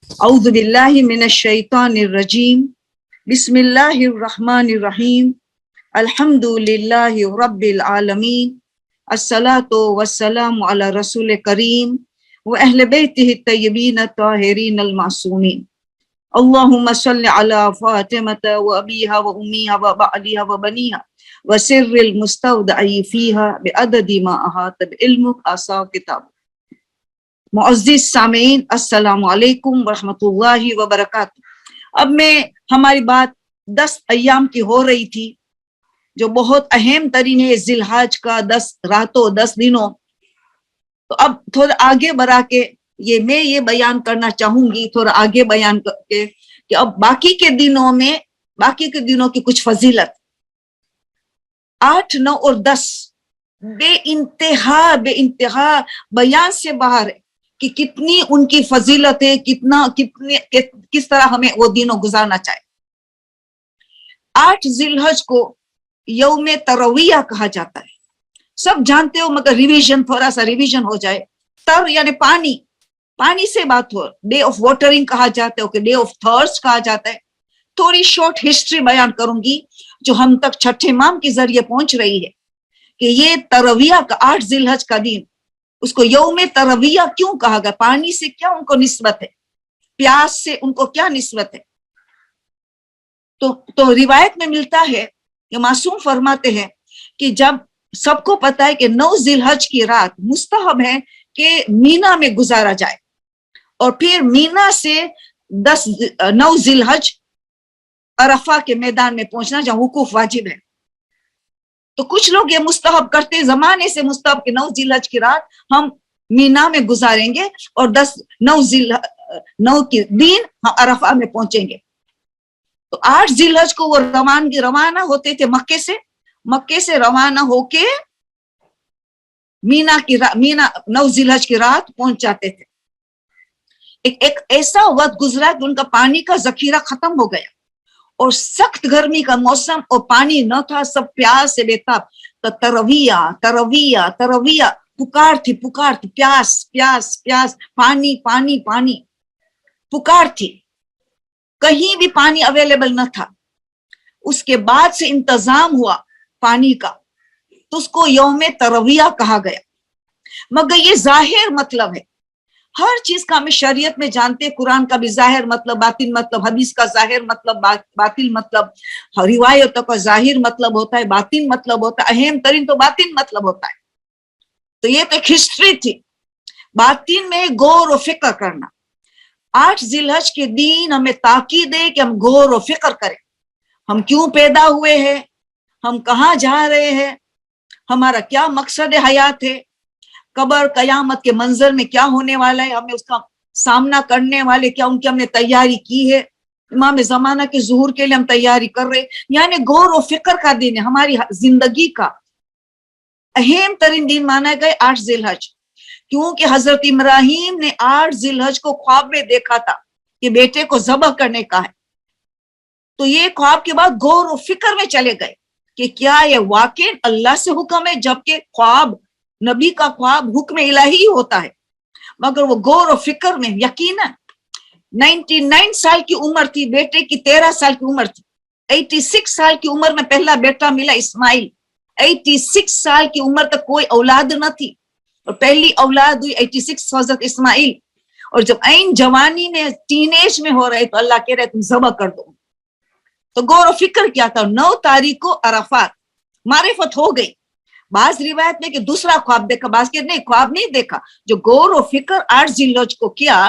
اعوذ باللہ من الشیطان الرجیم بسم اللہ الرحمن الرحیم الحمد للہ رب العالمین الصلاۃ والسلام علی رسول کریم و اہل بیتہ الطیبین الطاہرین المعصومین اللہم صل علی فاطمہ و ابیہا و امیہا و بعلیہا و بنیہا و سر المستودع فیہا بعدد ما احاط بعلمک احصاہ کتاب۔ معزز سامعین، السلام علیکم ورحمۃ اللہ وبرکاتہ۔ اب ہماری بات 10 ایام کی ہو رہی تھی جو بہت اہم ترین ہے، ذی الحج کا 10 راتوں 10 دنوں۔ تو اب تھوڑا آگے بڑھا کے میں یہ بیان کرنا چاہوں گی، تھوڑا آگے بیان کر کے کہ اب باقی کے دنوں کی کچھ فضیلت 8، 9 اور 10 بے انتہا بیان سے باہر ہے کہ کتنی ان کی فضیلت ہے، کس طرح ہمیں وہ دنوں گزارنا چاہے۔ 8 ذی الحج کو یوم ترویہ کہا جاتا ہے، سب جانتے ہو مگر تھوڑا سا ریویژن ہو جائے۔ تر یعنی پانی سے بات ہو، ڈے آف واٹرنگ کہا جاتا ہے، ڈے آف تھرسٹ کہا جاتا ہے۔ تھوڑی شارٹ ہسٹری بیان کروں گی جو ہم تک چھٹے امام کے ذریعے پہنچ رہی ہے کہ یہ ترویہ کا 8 ذی الحج کا دن، اس کو یوم ترویہ کیوں کہا گیا؟ پانی سے کیا ان کو نسبت ہے، پیاس سے ان کو کیا نسبت ہے؟ تو روایت میں ملتا ہے کہ معصوم فرماتے ہیں کہ جب سب کو پتا ہے کہ 9 ذی الحج کی رات مستحب ہے کہ مینا میں گزارا جائے، اور پھر مینا سے 9 ذی الحج عرفہ کے میدان میں پہنچنا جہاں وقوف واجب ہے۔ تو کچھ لوگ یہ مستحب کرتے زمانے سے مستحب کہ 9 ذی الحج کی رات ہم مینا میں گزاریں گے اور 9 کے دن ہم عرفہ میں پہنچیں گے۔ تو 8 ذی الحج کو وہ روانہ ہوتے تھے مکے سے روانہ ہو کے مینا 9 ذی الحج کی رات پہنچ جاتے تھے۔ ایک ایسا وقت گزرا کہ ان کا پانی کا ذخیرہ ختم ہو گیا اور سخت گرمی کا موسم اور پانی نہ تھا، سب پیاس سے بےتاب۔ تو ترویہ پکار تھی، پیاس، پانی پکار تھی، کہیں بھی پانی اویلیبل نہ تھا۔ اس کے بعد سے انتظام ہوا پانی کا، تو اس کو یوم ترویہ کہا گیا۔ مگر یہ ظاہر مطلب ہے، ہر چیز کا ہمیں شریعت میں جانتے، قرآن کا بھی ظاہر مطلب باطن مطلب، حدیث کا ظاہر مطلب باطن مطلب، روایتوں کا ظاہر مطلب ہوتا ہے، باطن مطلب ہوتا ہے، اہم ترین تو باطن مطلب ہوتا ہے۔ تو یہ تو ایک ہسٹری تھی، باطن میں غور و فکر کرنا۔ 8 ذی الحج کے دن ہمیں تاکید ہے کہ ہم غور و فکر کریں، ہم کیوں پیدا ہوئے ہیں، ہم کہاں جا رہے ہیں، ہمارا کیا مقصد حیات ہے، قبر قیامت کے منظر میں کیا ہونے والا ہے، ہمیں اس کا سامنا کرنے والے کیا، ان کی ہم نے تیاری کی ہے، امام زمانہ کے ظہور کے لیے ہم تیاری کر رہے، یعنی غور و فکر کا دن ہے، ہماری زندگی کا اہم ترین دن مانا گئے 8 ذی الحج، کیونکہ حضرت ابراہیم نے 8 ذی الحج کو خواب میں دیکھا تھا کہ بیٹے کو ذبح کرنے کا ہے۔ تو یہ خواب کے بعد غور و فکر میں چلے گئے کہ کیا یہ واقع اللہ سے حکم ہے، جبکہ خواب نبی کا خواب حکم الہی ہوتا ہے، مگر وہ غور و فکر میں یقیناً 99 سال کی عمر تھی، بیٹے کی 13 سال کی عمر تھی، 86 سال کی عمر میں پہلا بیٹا ملا اسماعیل، 86 سال کی عمر تک کوئی اولاد نہ تھی، اور پہلی اولاد ہوئی 86 حضرت اسماعیل، اور جب عین جوانی میں ٹین ایج میں ہو رہے تو اللہ کہہ رہے تم ذبح کر دو۔ تو غور و فکر کیا تھا، 9 تاریخ کو عرفات معرفت ہو گئی۔ بعض روایت میں کہ دوسرا خواب دیکھا، بعض کہ نہیں خواب نہیں دیکھا، جو غور و فکر 8 ذی الحج کو کیا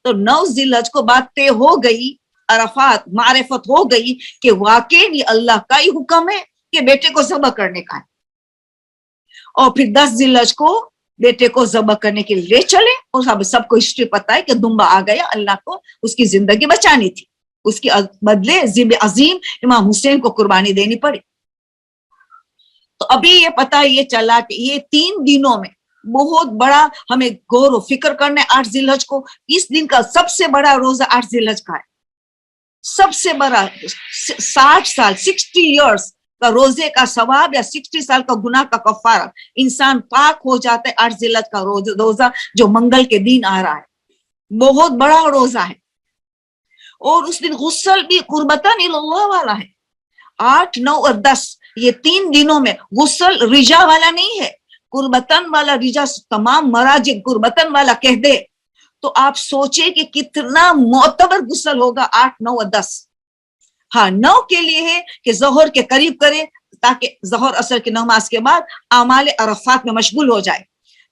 تو 9 ذی الحج کو بات طے ہو گئی، عرفات معرفت ہو گئی کہ واقعی یہ اللہ کا ہی حکم ہے کہ بیٹے کو ذبح کرنے کا ہے، اور پھر 10 ذی الحج کو بیٹے کو ذبح کرنے کے لیے چلے، اور سب کو ہسٹری پتا ہے کہ دمبا آ گیا، اللہ کو اس کی زندگی بچانی تھی، اس کے بدلے ذبح عظیم امام حسین کو قربانی دینی پڑی۔ تو ابھی یہ پتا یہ چلا کہ یہ 3 دنوں میں بہت بڑا ہمیں غور و فکر کرنا ہے۔ 8 ذی الحج کو، اس دن کا سب سے بڑا روزہ 8 ذی الحج کا ہے، سب سے بڑا 60 سال 60 ایئرس کا روزے کا ثواب، یا 60 سال کا گناہ کا کفارہ، انسان پاک ہو جاتا ہے 8 ذی الحج کا روزہ جو منگل کے دن آ رہا ہے، بہت بڑا روزہ ہے۔ اور اس دن غسل بھی قربتاً اللہ والا ہے. 8, 9 اور 10 یہ 3 دنوں میں غسل رجا والا نہیں ہے, قربتاً والا. رجا تمام مراجع قربتاً والا کہہ دے تو آپ سوچیں کہ کتنا معتبر غسل ہوگا 8, 9 اور 10. ہاں 9 کے لیے ہے کہ ظہر کے قریب کرے تاکہ ظہر اثر کی نماز کے بعد اعمال عرفات میں مشغول ہو جائے.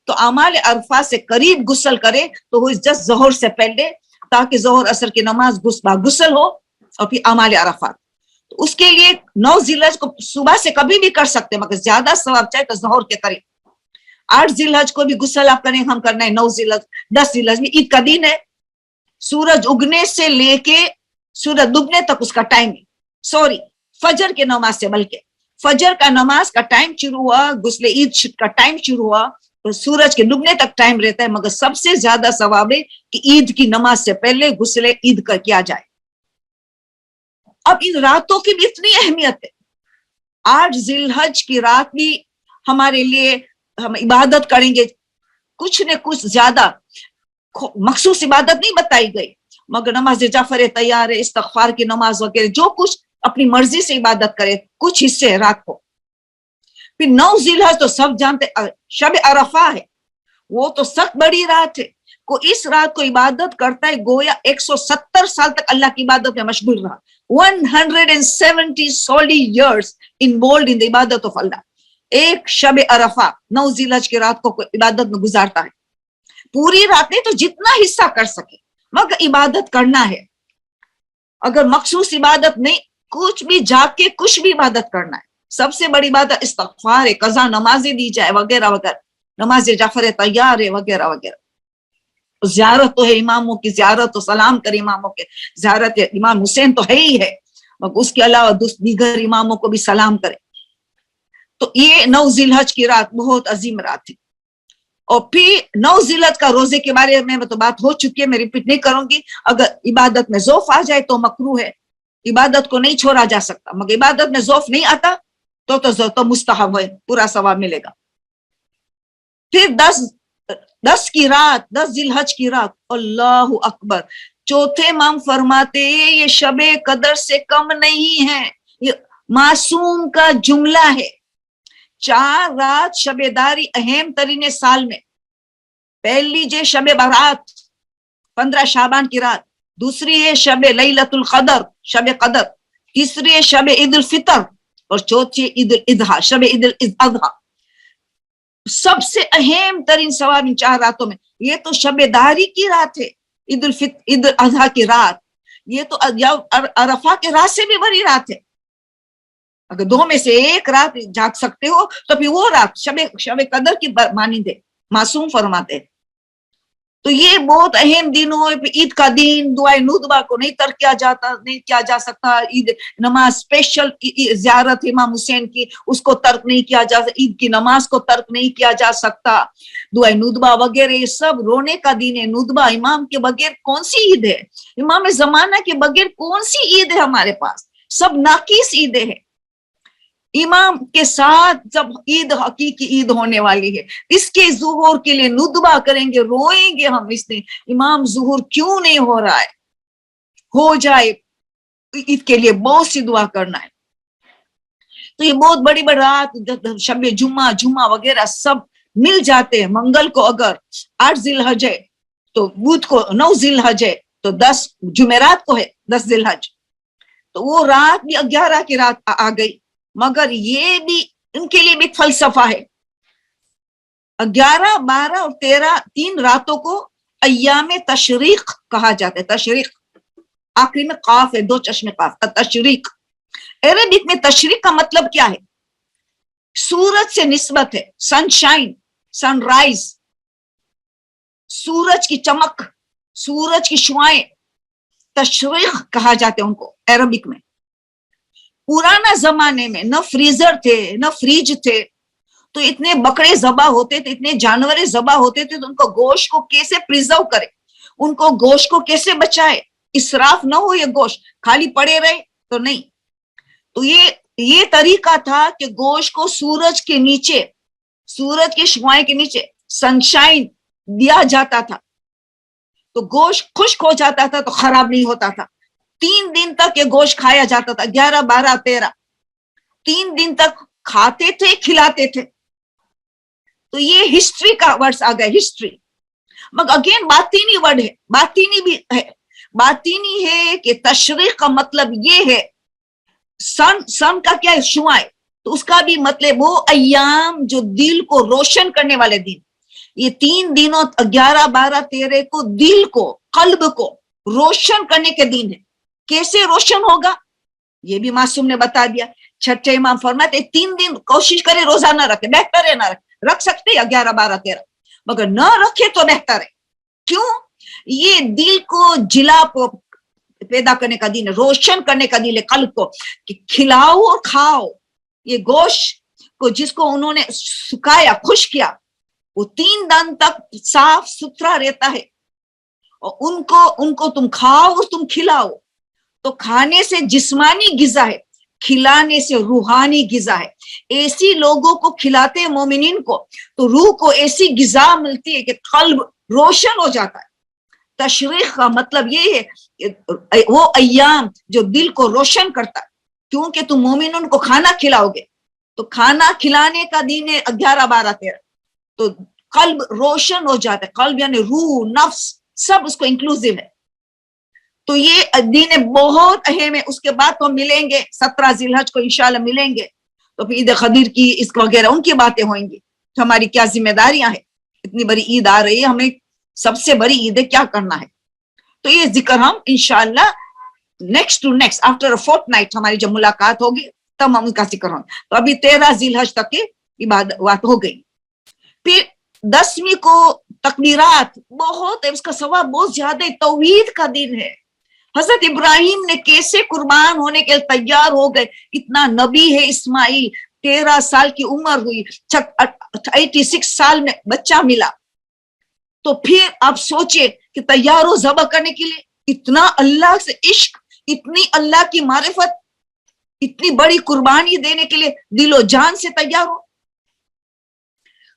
تو اعمال عرفات سے قریب غسل کرے تو وہ جس ظہر سے پہلے, تاکہ ظہر اثر کی نماز غسل ہو اور پھر اعمال عرفات. تو اس کے لیے 9 ذی الحج کو صبح سے کبھی بھی کر سکتے مگر زیادہ ثواب چاہے تو ظہر کے قریب. 8 ذی الحج کو بھی غسل آپ کریں, ہم کرنا ہے 9 ذی الحج. 10 ذی الحج میں عید کا دن ہے, سورج اگنے سے لے کے سورج ڈوبنے تک اس کا ٹائم ہے. فجر کے نماز سے, بلکہ فجر کا نماز کا ٹائم شروع ہوا, غسل عید کا ٹائم شروع ہوا تو سورج کے ڈوبنے تک ٹائم رہتا ہے. مگر سب سے زیادہ ثواب ہے کہ عید کی نماز سے پہلے غسل عید کا کیا جائے. اب ان راتوں کی بھی اتنی اہمیت ہے. 8 ذی الحج کی رات بھی ہمارے لیے ہم عبادت کریں گے, کچھ نہ کچھ زیادہ مخصوص عبادت نہیں بتائی گئی مگر نماز جعفر تیار ہے, استغفار کی نماز وغیرہ, جو کچھ اپنی مرضی سے عبادت کرے, کچھ حصے رات کو. پھر 9 ذی الحج تو سب جانتے شب عرفہ ہے, وہ تو سخت بڑی رات ہے. کو اس رات کو عبادت کرتا ہے گویا 170 سال تک اللہ کی عبادت میں مشغول رہا. 170 solid years involved in the عبادت of اللہ. ایک شب عرفہ 9 ذی الحج کی رات کو عبادت میں گزارتا ہے. پوری رات نہیں تو جتنا حصہ کر سکے مگر عبادت کرنا ہے. اگر مخصوص عبادت نہیں, کچھ بھی جاگ کے کچھ بھی عبادت کرنا ہے. سب سے بڑی بات استغفار ہے, قضا نمازیں دی جائے وغیرہ وغیرہ, نماز جعفر تیار ہے وغیرہ وغیرہ. زیارت تو ہے اماموں کی, زیارت تو سلام کر اماموں کے, زیارت امام حسین تو ہے ہی ہے, مگر اس کے علاوہ دیگر اماموں کو بھی سلام کرے. تو یہ 9 ذی الحج کی رات بہت عظیم رات ہے. اور پھر 9 ذی الحج کا روزے کے بارے میں تو بات ہو چکی ہے, میں ریپیٹ نہیں کروں گی. اگر عبادت میں ذوف آ جائے تو مکروہ ہے, عبادت کو نہیں چھوڑا جا سکتا. مگر عبادت میں ذوف نہیں آتا تو مستحب ہے, پورا ثواب ملے گا. پھر 10 کی رات, 10 ذی الحج کی رات, اللہ اکبر. چوتھے امام فرماتے یہ شب قدر سے کم نہیں ہے, یہ معصوم کا جملہ ہے. 4 رات شب داری اہم ترین سال میں. پہلی جو شب برات 15 شعبان کی رات, دوسری ہے شب لیلۃ القدر شب قدر, تیسری ہے شب عید الفطر, اور چوتھی عید الاضحیٰ شب عید الاضحیٰ. سب سے اہم ترین ثواب ان 4 راتوں میں. یہ تو شب داری کی رات ہے, عید الاضحیٰ کی رات, یہ تو عرفہ کی رات سے بھی بڑی رات ہے. اگر 2 میں سے ایک رات جاگ سکتے ہو تو پھر وہ رات شب قدر کی مانند ہے, معصوم فرماتے. تو یہ بہت اہم دن ہو. عید کا دن دعائے ندبہ کو نہیں ترک کیا جا سکتا. عید نماز اسپیشل زیارت امام حسین کی, اس کو ترک نہیں کیا جا سکتا. عید کی نماز کو ترک نہیں کیا جا سکتا. دعائے ندبہ وغیرہ یہ سب رونے کا دن ہے. ندبہ امام کے بغیر کون سی عید ہے, امام زمانہ کے بغیر کون سی عید ہے ہمارے پاس, سب ناقص عیدیں ہیں. امام کے ساتھ جب عید حقیقی عید ہونے والی ہے, اس کے ظہور کے لیے ندبہ کریں گے, روئیں گے ہم اس دن, امام ظہور کیوں نہیں ہو رہا ہے, ہو جائے. عید کے لیے بہت سی دعا کرنا ہے. تو یہ بہت بڑی بڑی رات, شب جمعہ وغیرہ سب مل جاتے ہیں. منگل کو اگر 8 ذی الحج ہے تو بدھ کو 9 ذی الحج ہے تو 10 جمعرات کو ہے 10 ذی الحج, تو وہ رات بھی 11 کی رات آ گئی. مگر یہ بھی ان کے لیے بھی ایک فلسفہ ہے. 11, 12 اور 13 3 راتوں کو ایام تشریق کہا جاتا ہے. تشریق آخری میں قاف ہے, 2 چشمے قاف, تشریق. عربک میں تشریق کا مطلب کیا ہے؟ سورج سے نسبت ہے, سن شائن, سن رائز, سورج کی چمک, سورج کی شعائیں, تشریق کہا جاتا ہے ان کو عربک میں. پرانا زمانے میں نہ فریزر تھے نہ فریج تھے, تو اتنے بکرے ذبح ہوتے تھے, اتنے جانور ذبح ہوتے تھے, تو ان کو گوشت کو کیسے پریزرو کرے, ان کو گوشت کو کیسے بچائے, اسراف نہ ہو, یہ گوشت خالی پڑے رہے تو نہیں. تو یہ طریقہ تھا کہ گوشت کو سورج کے نیچے, سورج کی شعاعیں کے نیچے سنشائن دیا جاتا تھا, تو گوشت خشک ہو جاتا تھا تو خراب نہیں ہوتا تھا. 3 दिन तक ये गोश्त खाया जाता था, 11, 12, 13, 3 दिन तक खाते थे, खिलाते थे। तो ये हिस्ट्री का वर्ड्स आ गया, हिस्ट्री। मगर अगेन बातीनी वर्ड है, बातीनी भी है, बातीनी है कि तशरीक का मतलब ये है, सन का क्या है, शुआए, तो उसका भी मतलब वो अय्याम जो दिल को रोशन करने वाले दिन। ये 3 दिनों 11, 12, 13 को दिल को, कल्ब को रोशन करने के दिन है। कैसे रोशन होगा ये भी मासूम ने बता दिया। छठे इमाम फरमाते 3 दिन कोशिश करे रोजा ना रखे, बेहतर है ना रखे, रख सकते हैं 11, 12, 13, मगर न रखे तो बेहतर है। क्यों? ये दिल को जिला पैदा करने का दिन है, रोशन करने का दिन है कल्ब को, कि खिलाओ और खाओ। ये गोश्त को जिसको उन्होंने सुखाया, खुश किया, वो 3 दिन तक साफ सुथरा रहता है, और उनको तुम खाओ और तुम खिलाओ। तो खाने से जिस्मानी गिजा है, खिलाने से रूहानी गिजा है। ऐसी लोगों को खिलाते हैं मोमिनीन को, तो रूह को ऐसी गिजा मिलती है कि कल्ब रोशन हो जाता है। तशरीख का मतलब ये है वो अय्याम जो दिल को रोशन करता है, क्योंकि तुम मोमिनों को खाना खिलाओगे, तो खाना खिलाने का दिन है 11, 12, 13, तो कल्ब रोशन हो जाता है। कल्ब यानी रूह, नफ्स, सब उसको इंक्लूसिव है। तो ये दिन बहुत अहम है। उसके बाद तो हम मिलेंगे 17 जिलहज को इंशाल्लाह मिलेंगे, तो फिर ईद खदीर की इस वगैरह उनकी बातें होंगी, तो हमारी क्या जिम्मेदारियां हैं। इतनी बड़ी ईद आ रही है, हमें सबसे बड़ी ईद है, क्या करना है। तो ये जिक्र हम इंशाल्लाह next to next after a fortnight हमारी जब मुलाकात होगी तब हम उसका जिक्र होंगे। तो अभी 13 जिलहज तक की इबादत हो गई। फिर 10वीं को तकबीरात बहुत है, उसका सवाब बहुत ज्यादा है। तौहीद का दिन है। हजरत इब्राहिम ने कैसे कुर्बान होने के लिए तैयार हो गए। इतना नबी है इस्माइल, 13 साल की उम्र हुई, 86 साल में बच्चा मिला। तो फिर आप सोचे कि तैयार हो ज़बह करने के लिए, इतना अल्लाह से इश्क, इतनी अल्लाह की मारिफत, इतनी बड़ी कुर्बानी देने के लिए दिलो जान से तैयार हो।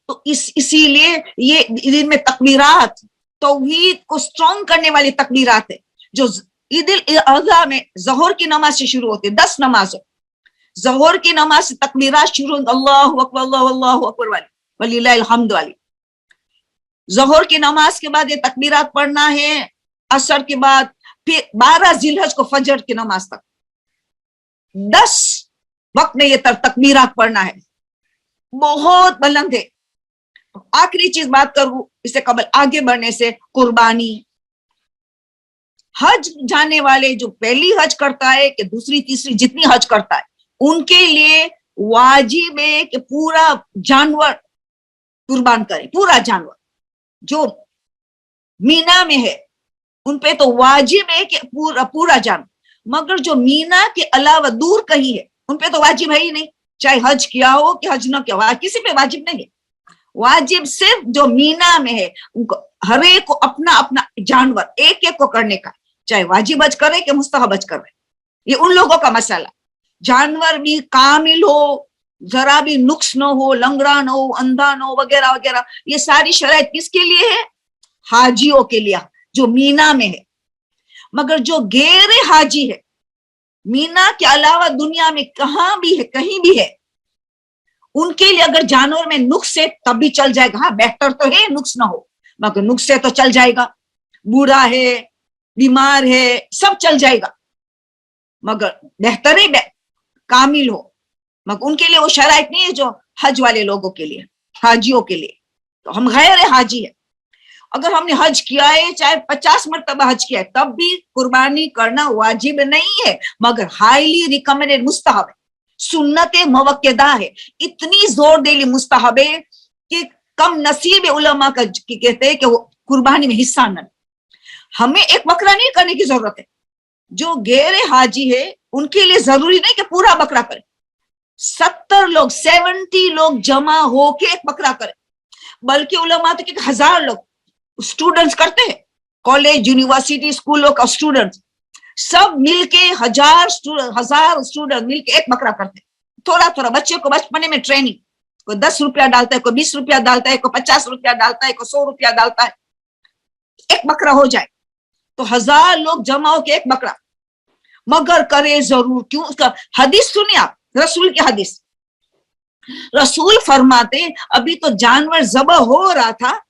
तो इसीलिए ये दिन में तकबीरात तौहीद को स्ट्रॉन्ग करने वाली तकबीरात है, जो ईद उल अज़हा में ज़ोहर की नमाज से शुरू होती है। 10 नमाज, ज़ोहर की नमाज से तकबीरात शुरू, अल्लाहु अकबर, अल्लाहु अकबर वाली, वलिल्लाहिल हम्द वाली। ज़ोहर की नमाज के बाद ये तकबीरात पढ़ना है। असर के बाद फिर 12 जिलहज को फजर की नमाज तक 10 वक्त में ये तकबीरात पढ़ना है, बहुत बुलंद है। आखिरी चीज बात करूं इससे कबल आगे बढ़ने से, कुर्बानी। हज जाने वाले जो पहली हज करता है कि दूसरी तीसरी जितनी हज करता है, उनके लिए वाजिब है कि पूरा जानवर कुर्बान करें। पूरा जानवर जो मीना में है उन पे तो वाजिब है कि पूरा जानवर, मगर जो मीना के अलावा दूर कहीं है उन पे तो वाजिब है ही नहीं, चाहे हज किया हो कि हज न किया हो, किसी पे वाजिब नहीं है। वाजिब सिर्फ जो मीना में है उनको, हर एक को अपना अपना जानवर एक एक को करने का, चाहे वाजिब हज करे कि मुस्तहब हज करे, ये उन लोगों का मसला। जानवर भी कामिल हो, जरा भी नुक्स न हो, लंगड़ा न हो, अंधा न हो, वगैरह वगैरह। ये सारी शराइत किसके लिए है? हाजियों के लिए जो मीना में है। मगर जो गैर हाजी है, मीना के अलावा दुनिया में कहां भी है, कहीं भी है, उनके लिए अगर जानवर में नुक्स है तब भी चल जाएगा। हाँ, बेहतर तो है नुक्स ना हो, मगर नुक्स है तो चल जाएगा। बूढ़ा है, बीमार है, सब चल जाएगा, मगर बेहतर है कामिल हो। मगर उनके लिए वो शराइत नहीं है जो हज वाले लोगों के लिए, हाजियों के लिए। तो हम गैर हाजी है, अगर हमने हज किया है, चाहे 50 मरतबा हज किया है, तब भी कुर्बानी करना वाजिब नहीं है, मगर हाईली रिकमेंडेड, मुस्तहब है, सुन्नत मवक्केदा है। इतनी जोर देली मुस्तहब है कि कम नसीब उलमा का कहते हैं कि वो कुर्बानी में हिस्सा न। हमें एक बकरा नहीं करने की जरूरत है। जो गैर हाजी है उनके लिए जरूरी नहीं कि पूरा बकरा करे। 70 लोग जमा होके एक बकरा करे, बल्कि उलमा तो 1000 लोग स्टूडेंट्स करते हैं, कॉलेज यूनिवर्सिटी स्कूलों का स्टूडेंट्स सब मिलके 1000 स्टूडेंट मिलके एक बकरा करते हैं। थोड़ा थोड़ा बच्चे को बचपने में ट्रेनिंग, कोई 10 रुपया डालता है, कोई 20 रुपया डालता है, कोई 50 रुपया डालता है, कोई 100 रुपया डालता है, एक बकरा हो जाए तो 1000 लोग जमा होके एक बकरा। मगर करे जरूर। क्यों? उसका हदीस सुनिए आप, रसूल की हदीस। रसूल फरमाते अभी तो जानवर ज़बह हो रहा था,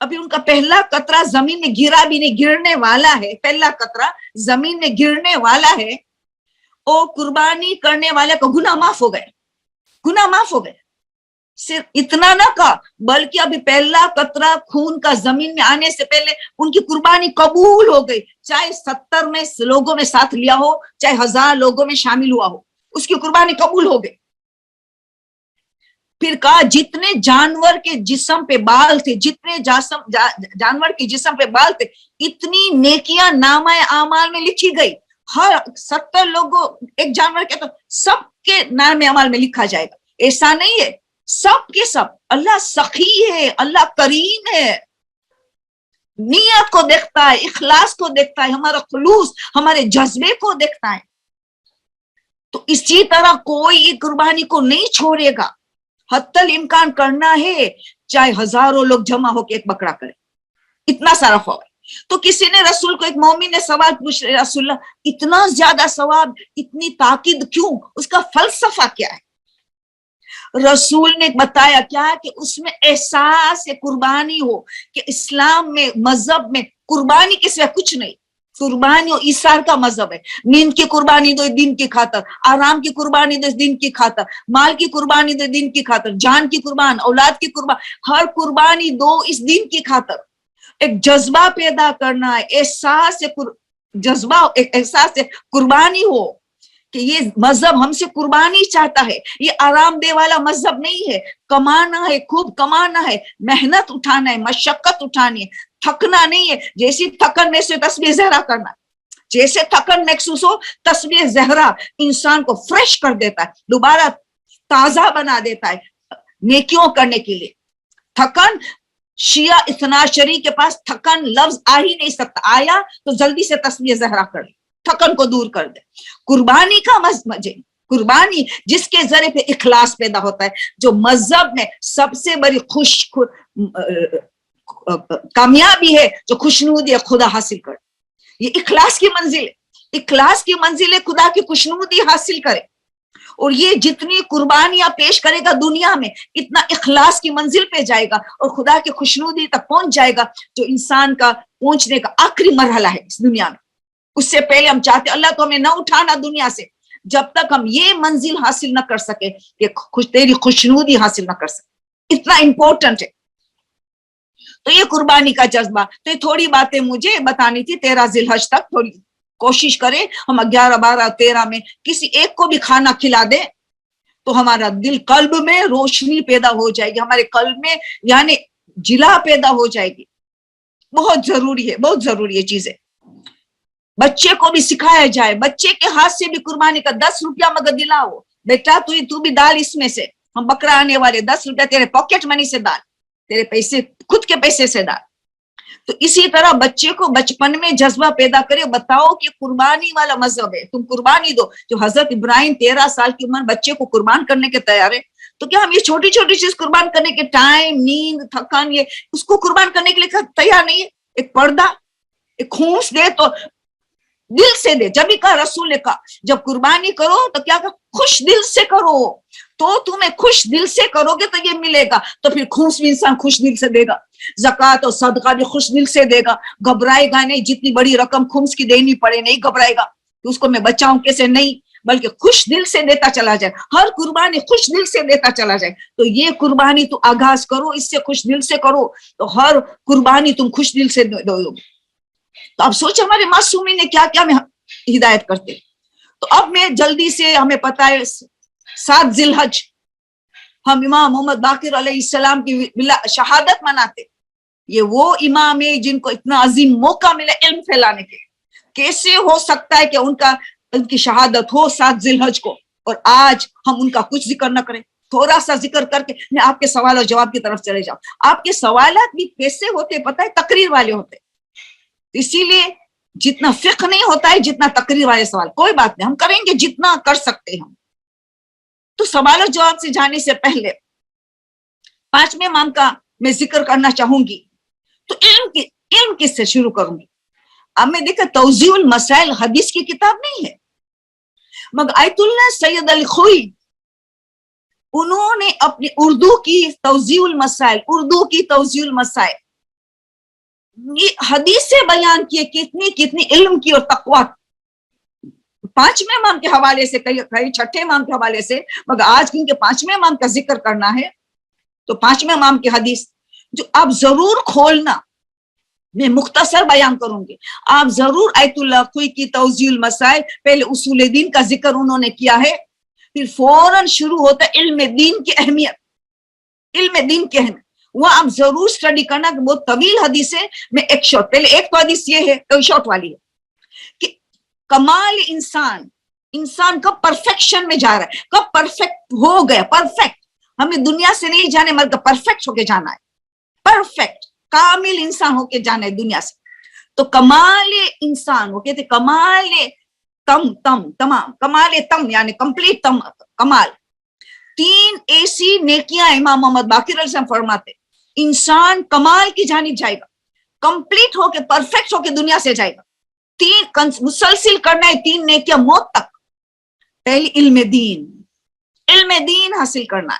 अभी उनका पहला कतरा जमीन में गिरा भी नहीं, गिरने वाला है, पहला कतरा जमीन में गिरने वाला है। ओ कुर्बानी करने वाले को गुनाह माफ हो गए, गुनाह माफ हो गए। सिर्फ इतना ना कहा, बल्कि अभी पहला कतरा खून का जमीन में आने से पहले उनकी कुर्बानी कबूल हो गई। चाहे 70 में लोगों में साथ लिया हो, चाहे 1000 लोगों में शामिल हुआ हो, उसकी कुर्बानी कबूल हो गई। फिर कहा जितने जानवर के जिस्म पे बाल थे, जितने जानवर के जिस्म पे बाल थे, इतनी नेकियां नामा आमाल में लिखी गई। हर 70 लोगों, एक जानवर के तो सबके नाम अमाल में लिखा जाएगा। ऐसा नहीं है, सब के सब। अल्लाह सखी है, अल्लाह करीम है, नियत को देखता है, इखलास को देखता है, हमारा खुलूस, हमारे जज्बे को देखता है। तो इसी तरह कोई कुर्बानी को नहीं छोड़ेगा। हत्तल इम्कान करना है, चाहे हजारों लोग जमा होकर एक बकरा करे, इतना सारा फौज। तो किसी ने रसूल को, एक मोमिन ने सवाल पूछ रहे, रसूल इतना ज्यादा सवाब, इतनी ताकीद क्यों? उसका फलसफा क्या है? रसूल ने बताया क्या कि उसमें एहसास कुर्बानी हो कि इस्लाम में, मजहब में कुर्बानी के सिवा कुछ नहीं। कुर्बानी और ईसार का मजहब है। नींद की कुर्बानी दो दिन की खातर, आराम की कुर्बानी दो दिन की खातर, माल की कुर्बानी दो दिन की खातर, जान की कुर्बान, औलाद की कुर्बान, हर कुर्बानी दो इस दिन की खातर। एक जज्बा पैदा करना है, एहसास जज्बा, एक एहसास कुर्बानी हो कि ये मजहब हमसे कुर्बानी चाहता है। ये आरामदेह वाला मजहब नहीं है, कमाना है, खूब कमाना है, मेहनत उठाना है, मशक्कत उठानी है, थकना नहीं है। जैसी थकन में से तस्बीह ज़हरा करना, जैसे थकन महसूस हो, तस्बीह ज़हरा इंसान को फ्रेश कर देता है, दोबारा ताजा बना देता है नेकियों करने के लिए। थकन, शिया इत्नाशरी के पास थकन लफ्ज आ ही नहीं सकता, आया तो जल्दी से तस्बीह ज़हरा कर दे, थकन को दूर कर दे। कुर्बानी का मजे, कुर्बानी जिसके जरिए पे इखलास पैदा होता है, जो मजहब में सबसे बड़ी कामयाबी है, जो खुशनुदी खुदा हासिल करे, ये इखलास की मंजिल है। इखलास की मंजिल है खुदा की खुशनुदी हासिल करे। और ये जितनी कुर्बानियां पेश करेगा दुनिया में, इतना इखलास की मंजिल पे जाएगा और खुदा की खुशनुदी तक पहुंच जाएगा, जो इंसान का पहुंचने का आखिरी मरहला है इस दुनिया में। उससे पहले हम चाहते अल्लाह तो हमें न उठाना दुनिया से, जब तक हम ये मंजिल हासिल न कर सके कि तेरी खुशनुदी हासिल न कर सके। इतना इंपॉर्टेंट है। तो ये कुर्बानी का जज्बा। तो ये थोड़ी बातें मुझे बतानी थी 13 जिलहज तक। थोड़ी कोशिश करें हम 11, 12, 13 में किसी एक को भी खाना खिला दे तो हमारा दिल, कल्ब में रोशनी पैदा हो जाएगी, हमारे कल्ब में यानी जिला पैदा हो जाएगी। बहुत जरूरी है, बहुत जरूरी है चीजें। बच्चे को भी सिखाया जाए, बच्चे के हाथ से भी कुर्बानी का 10 रुपया मगर दिलाओ, बेटा तू भी डाल इसमें से, हम बकरा आने वाले 10 रुपया तेरे पॉकेट मनी से डाल, तेरे पैसे खुद के पैसे से डाल। तो इसी तरह बच्चे को बचपन में जज्बा पैदा करे, बताओ कि कुर्बानी वाला मजहब है, तुम कुर्बानी दो। जो हजरत इब्राहिम 13 साल की उम्र बच्चे को कुर्बान करने के तैयार है, तो क्या हम ये छोटी छोटी चीज कुर्बान करने के, टाइम, नींद, थकान, ये उसको कुर्बान करने के लिए तैयार नहीं है? एक पर्दा, एक खूंस दे तो दिल से दे। जब भी कहा रसूल ने कहा जब कुर्बानी करो तो क्या कहा, खुश दिल से करो। तो तुम्हें खुश दिल से करोगे तो ये मिलेगा। तो फिर खूंस भी इंसान खुश दिल से देगा, ज़कात और सदका भी खुश दिल से देगा, घबराएगा नहीं। जितनी बड़ी रकम खूंस की देनी पड़े नहीं घबराएगा कि उसको मैं बचाऊं कैसे, नहीं, बल्कि खुश दिल से देता चला जाए। हर कुर्बानी खुश दिल से देता चला जाए। तो ये कुर्बानी तो आगाज करो, इससे खुश दिल से करो, तो हर कुर्बानी तुम खुश दिल से दोगे। तो अब सोच हमारे मासूमी ने क्या क्या हमें हिदायत करते। तो अब मैं जल्दी से, हमें पता है 7 जिलहज हम इमाम मोहम्मद बाकिर अलैहिस्सलाम की शहादत मनाते। ये वो इमाम है जिनको इतना अजीम मौका मिला इल्म फैलाने के। कैसे हो सकता है कि उनकी शहादत हो 7 जिलहज को और आज हम उनका कुछ जिक्र न करें? थोड़ा सा जिक्र करके मैं आपके सवाल और जवाब की तरफ चले जाऊं। आपके सवालात भी कैसे होते पता है? तकरीर वाले होते। इसीलिए जितना फिक्र नहीं होता है जितना तकरीर वाले सवाल। कोई बात नहीं, हम करेंगे जितना कर सकते हैं। तो सवाल और जवाब से जाने से पहले 5वें इमाम का मैं जिक्र करना चाहूंगी। तो इल्म किससे शुरू करूंगी? अब मैं देखा तौजीउल मसाइल हदीस की किताब नहीं है, मगर आयतुल्लाह सैयद अली खोई, उन्होंने अपनी उर्दू की तौजीउल मसाइल, उर्दू की तौजीउल मसाइल, ये हदीस से बयान किए, कितनी कितनी इल्म की और तकवा, पांचवें इमाम के हवाले से, कई छठे इमाम के हवाले से, मगर आज क्योंकि पांचवें इमाम का जिक्र करना है तो पांचवें इमाम की हदीस जो आप जरूर खोलना, मैं मुख्तसर बयान करूंगी, आप जरूर आयतुल्लाह खोई की तौजीउल मसाइल, पहले उसूल दीन का जिक्र उन्होंने किया है, फिर फौरन शुरू होता है इल्म दीन की अहमियत, इल्म दीन की अहमियत, वह आप जरूर स्टडी करना। बहुत तवील हदीस है, मैं एक शॉर्ट, पहले एक तो हदीस ये है, कोई शॉर्ट वाली है कि कमाल इंसान, इंसान कब परफेक्शन में जा रहा है, कब परफेक्ट हो गया, परफेक्ट, हमें दुनिया से नहीं जाने मगर परफेक्ट होके जाना है, परफेक्ट कामिल इंसान होके जाना है दुनिया से। तो कमाल इंसान हो कहते, कमाल तमाम, कमाल तम यानी कंप्लीट तम, कमाल। तीन ऐसी नेकियां इमाम मोहम्मद बाकिर अलैहिस्सलाम फरमाते, इंसान कमाल की जानिब जाएगा, कंप्लीट होके, परफेक्ट होके दुनिया से जाएगा। तीन मुसलसिल करना है, तीन नेकियां मौत तक। पहली इल्म दीन हासिल करना है।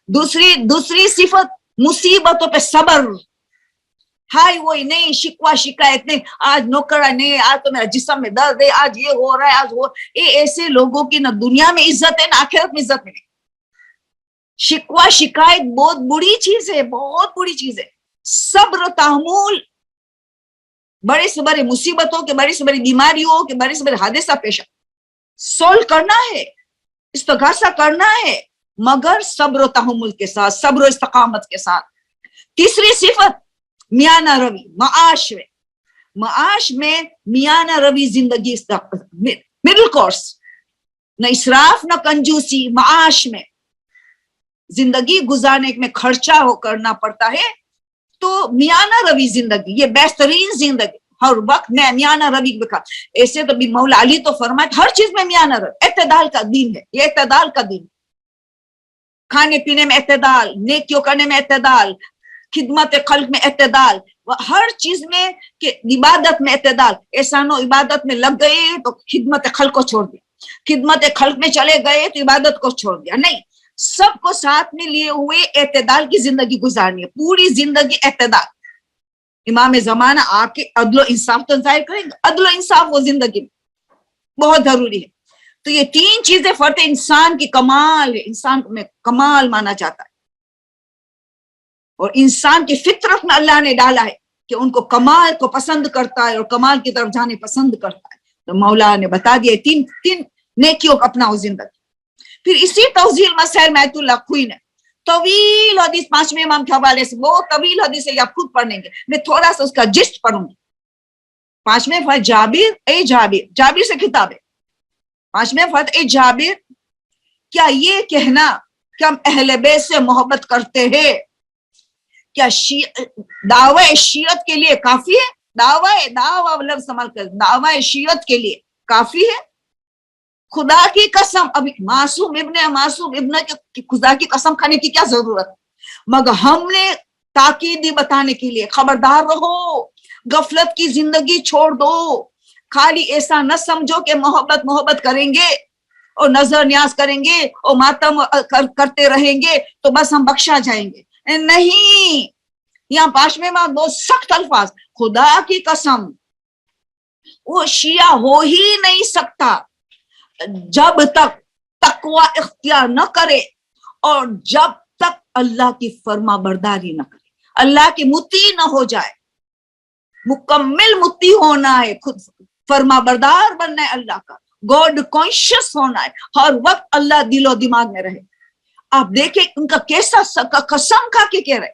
दूसरी सिफत मुसीबतों पे सब्र, हाय वही नहीं, शिकवा शिकायत नहीं, आज नौकरा नहीं, आज तो मेरा जिस्म में दर्द है, आज ये हो रहा है, आज वो, ये ऐसे लोगों की ना दुनिया में इज्जत है ना आखिरत में इज्जत मिलेगी। शिकवा शिकायत बहुत बुरी चीज है, बहुत बुरी चीज है। सब्र तहम्मुल, बड़े से बड़े मुसीबतों के, बड़ी से बड़ी बीमारियों के, बड़े से बड़े हादसा पेशा सोल्व करना है, इस्तिगासा करना है, मगर सब्र तहम्मुल के साथ, सब्र इस्तकामत के साथ। तीसरी सिफत मियाना रवि, माश में मियाना रवि जिंदगी, मिडिल कोर्स, न इसराफ न कंजूसी, माश में जिंदगी गुजारने में खर्चा हो करना पड़ता है, तो मियाना रवि जिंदगी, ये बेहतरीन जिंदगी, हर वक्त मैं मियाना रवि बता। ऐसे तो भी मौला अली तो फरमाए हर चीज में मियाना रवि, एतदाल का दीन है, ये एतदाल का दीन, खाने पीने में एतदाल, नेकियों करने में एतदाल, खिदमत खल्क में एतदाल, हर चीज में कि इबादत में एतदाल। ऐसा नो इबादत में लग गए तो खिदमत खल्क को छोड़ दिया, खिदमत खल्क में चले गए तो इबादत को छोड़ दिया, नहीं, सबको साथ में लिए हुए एतदाल की जिंदगी गुजारनी है, पूरी जिंदगी एतदाल। इमाम जमाना आके अदलो इंसाफ तो जाहिर करेंगे, अदलो इंसाफ वो जिंदगी में बहुत जरूरी है। तो ये तीन चीजें फर्क इंसान की कमाल है, इंसान में कमाल माना जाता है, और इंसान की फितरत में अल्लाह ने डाला है कि उनको कमाल को पसंद करता है और कमाल की तरफ जाने पसंद करता है। तो मौला ने बता दिया तीन नेकियों को अपनाओ जिंदगी। फिर इसी तौजील मसाइल में आयतुल्लाह खोई ने तवील हदीस, पांचवें इमाम के हवाले से, बहुत तवील हदीस है, आप खुद पढ़ेंगे, मैं थोड़ा सा उसका जिस्ट पढ़ूंगी। पांचवें फर्ज जाबिर से किताब है। पांचवें फर्ज ए जाबिर, क्या ये कहना कि हम अहले बैत से मोहब्बत करते हैं, क्या दावा शियत के लिए काफी है? दावा लफ्ज़ इस्तेमाल कर, दावा शियत के लिए काफी है? खुदा की कसम, अभी मासूम इब्न के खुदा की कसम खाने की क्या जरूरत, मगर हमने ताकीदी बताने के लिए, खबरदार रहो, गफलत की जिंदगी छोड़ दो। खाली ऐसा न समझो कि मोहब्बत करेंगे और नजर न्याज करेंगे और मातम करते रहेंगे तो बस हम बख्शा जाएंगे, नहीं। यहाँ पांचवें में बहुत सख्त अल्फाज, खुदा की कसम वो शिया हो ही नहीं सकता जब तक तकवा इख्तियार न करे और जब तक अल्लाह की फर्मा बरदारी न करे, अल्लाह की मुती न हो जाए। मुकम्मल मुती होना है, खुद फर्मा बरदार बनना है अल्लाह का, गॉड कॉन्शियस होना है, हर वक्त अल्लाह दिलो दिमाग में रहे। आप देखें उनका कैसा कसम खा के कह रहे,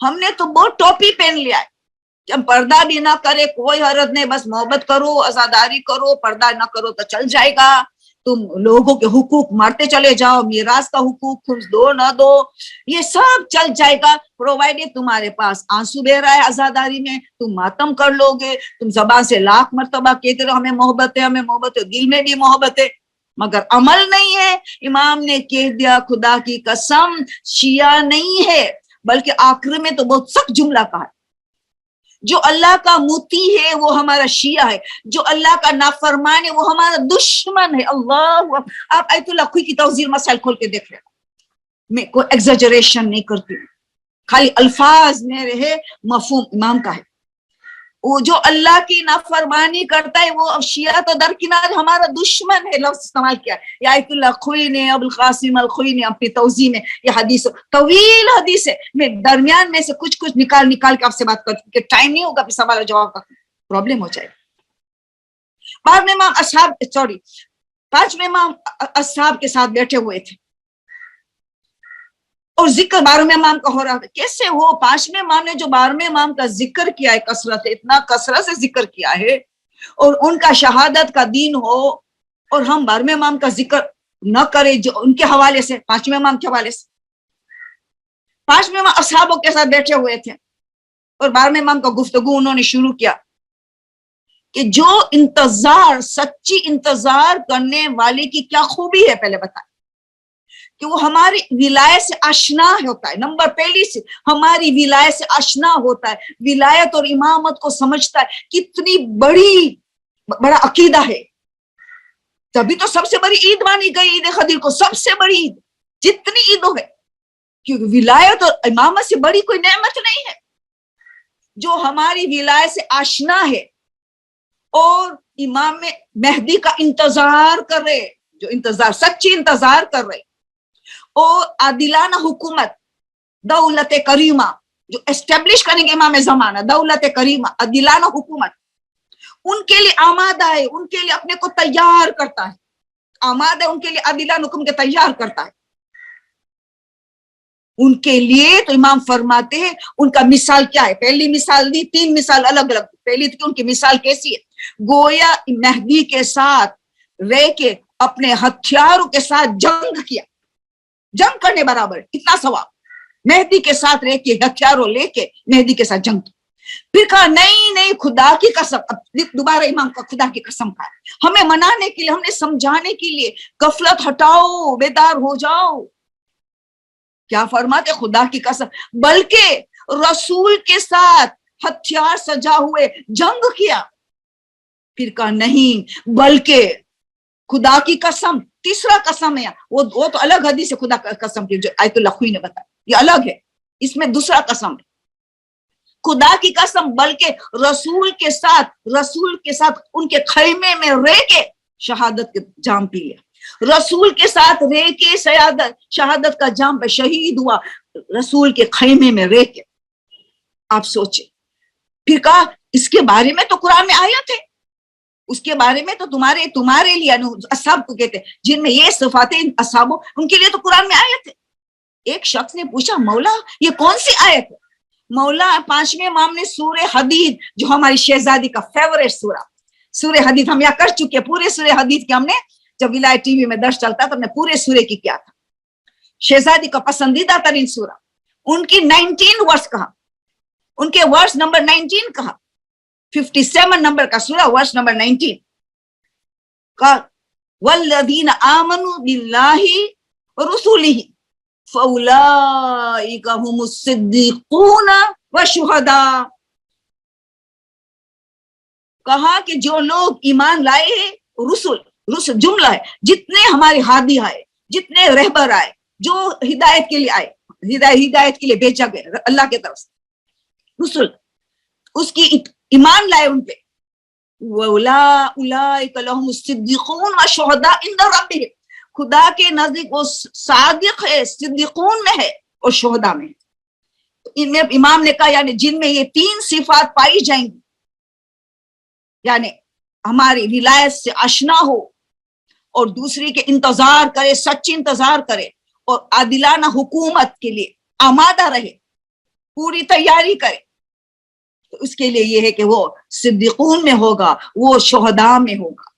हमने तो बहुत टोपी पहन लिया है, जब पर्दा भी ना करे कोई हरज नहीं, बस मोहब्बत करो, आजादारी करो, पर्दा ना करो तो चल जाएगा, तुम लोगों के हुकूक मारते चले जाओ, मीरास का हुकूक तुम दो ना दो, ये सब चल जाएगा, प्रोवाइडेड तुम्हारे पास आंसू बह रहा है आजादारी में, तुम मातम कर लोगे, तुम जबान से लाख मर्तबा कहते रहो हमें मोहब्बत है, दिल में भी मोहब्बत है, मगर अमल नहीं है। इमाम ने कह दिया खुदा की कसम शिया नहीं है, बल्कि आखिर में तो बहुत सख्त जुमला कहा, جو اللہ کا موتی ہے وہ ہمارا شیعہ ہے، جو اللہ کا نافرمان ہے وہ ہمارا دشمن ہے. اللہ، آپ آیت اللہ خوئی کی توضیح مسائل کھول کے دیکھ لینا. میں کوئی ایگزیجریشن نہیں کرتی ہوں، خالی الفاظ میرے ہے، مفہوم امام کا ہے. وہ جو اللہ کی نافرمانی کرتا ہے وہ شیعہ تو درکنار ہمارا دشمن ہے، لفظ استعمال کیا. یہ آیت اللہ خوئی نے، ابو القاسم الخوئی نے اپنی توضیح میں، یہ حدیث طویل حدیث ہے، میں درمیان میں سے کچھ نکال کے آپ سے بات کرتی ہوں کہ ٹائم نہیں ہوگا پھر سوال اور جواب کا پرابلم ہو جائے. پانچویں امام اصحاب کے ساتھ بیٹھے ہوئے تھے اور ذکر 12ویں امام کا ہو رہا تھا. کیسے ہو؟ 5ویں امام نے جو 12ویں امام کا ذکر کیا ہے، کثرت، اتنا کثرت سے ذکر کیا ہے، اور ان کا شہادت کا دین ہو، اور ہم 12ویں امام کا ذکر نہ کریں جو ان کے حوالے سے، 5ویں امام کے حوالے سے. 5ویں امام اصحابوں کے ساتھ بیٹھے ہوئے تھے اور 12ویں امام کا گفتگو انہوں نے شروع کیا کہ جو انتظار، سچی انتظار کرنے والے کی کیا خوبی ہے، پہلے بتائیں کہ وہ ہماری ولایت سے آشنا ہوتا ہے. نمبر پہلی سے ہماری ولایت سے آشنا ہوتا ہے، ولایت اور امامت کو سمجھتا ہے. کتنی بڑا عقیدہ ہے. تبھی تو سب سے بڑی عید مانی گئی عید خدیر کو، سب سے بڑی عید جتنی عیدوں ہے، کیونکہ ولایت اور امامت سے بڑی کوئی نعمت نہیں ہے. جو ہماری ولایت سے آشنا ہے اور امام مہدی کا انتظار کر رہے، جو انتظار، سچی انتظار کر رہے، اور عادلانہ حکومت، دولت کریمہ جو اسٹیبلش کریں گے امام زمانہ، دولت کریمہ، عادلانہ حکومت، ان کے لیے آمادہ ہے، ان کے لیے اپنے کو تیار کرتا ہے، آمادہ ہے ان کے لیے عادلانہ حکم کے تیار کرتا ہے. ان کے لیے تو امام فرماتے ہیں ان کا مثال کیا ہے. پہلی مثال دی، 3 مثال الگ الگ. پہلی تو ان کی مثال کیسی ہے؟ گویا مہدی کے ساتھ رہ کے اپنے ہتھیاروں کے ساتھ جنگ کیا، جنگ کرنے برابر، اتنا ثواب. مہدی کے ساتھ رہ کے ہتھیاروں لے کے مہدی کے ساتھ جنگ کی. پھر کہا نہیں خدا کی قسم، اب دوبارہ امام کا خدا کی قسم کہا، ہمیں منانے کے لیے، ہمیں سمجھانے کے لیے، غفلت ہٹاؤ، بیدار ہو جاؤ. کیا فرماتے؟ خدا کی قسم، بلکہ رسول کے ساتھ ہتھیار سجا ہوئے جنگ کیا. پھر کہا نہیں بلکہ خدا کی قسم، تیسرا قسم ہے، وہ تو الگ حدیث ہے، خدا کی قسم کی جو آیت اللہ خوئی نے بتایا، یہ الگ ہے، اس میں دوسرا قسم ہے. خدا کی قسم، بلکہ رسول کے ساتھ ان کے خیمے میں رہ کے شہادت کے جام پی لیا. رسول کے ساتھ رہ کے شہادت کا جام پہ شہید ہوا، رسول کے خیمے میں رہ کے. آپ سوچیں. پھر کہا اس کے بارے میں تو قرآن میں آیت ہے، اس کے بارے میں تو تمہارے لیے اصحاب کو کہتے ہیں جن میں یہ صفاتیں اصحابوں، ان کے لیے تو قرآن میں آیت ہے. ایک شخص نے پوچھا مولا یہ کون سی آیت ہے؟ مولا 5ویں امام نے سورہ حدید، جو ہماری شہزادی کا فیورٹ سورہ حدید، ہم یہاں کر چکے پورے سورہ حدید کے، ہم نے جب ولایت ٹی وی میں درس چلتا تو ہم نے پورے سورے کی کیا تھا. شہزادی کا پسندیدہ ترین سورہ، ان کی 19 ورس کہا، ان کے ورس نمبر 19 کہا، 57 نمبر کا سورہ، ورس نمبر 19 کا والذین آمنوا باللہ ورسولہ فاولئک هم الصدیقون والشہداء. کہا کہ جو لوگ ایمان لائے ہیں، رسل جملہ ہے، جتنے ہمارے ہادی آئے، جتنے رہبر آئے، جو ہدایت کے لیے آئے، ہدایت کے لیے بھیجا گیا اللہ کے طرف سے، رسل اس کی ایمان لائے ان پہ، اولئک لهم الصدیقون والشہداء عند ربهم، خدا کے نزدیک وہ صادق ہے، صدیقون میں ہے اور شہداء میں ہے. ان میں امام نے کہا یعنی جن میں یہ 3 صفات پائی جائیں گی، یعنی ہماری ولایت سے آشنا ہو اور دوسری کے انتظار کرے، سچی انتظار کرے، اور عادلانہ حکومت کے لیے آمادہ رہے، پوری تیاری کرے، تو اس کے لیے یہ ہے کہ وہ صدیقون میں ہوگا، وہ شہداء میں ہوگا.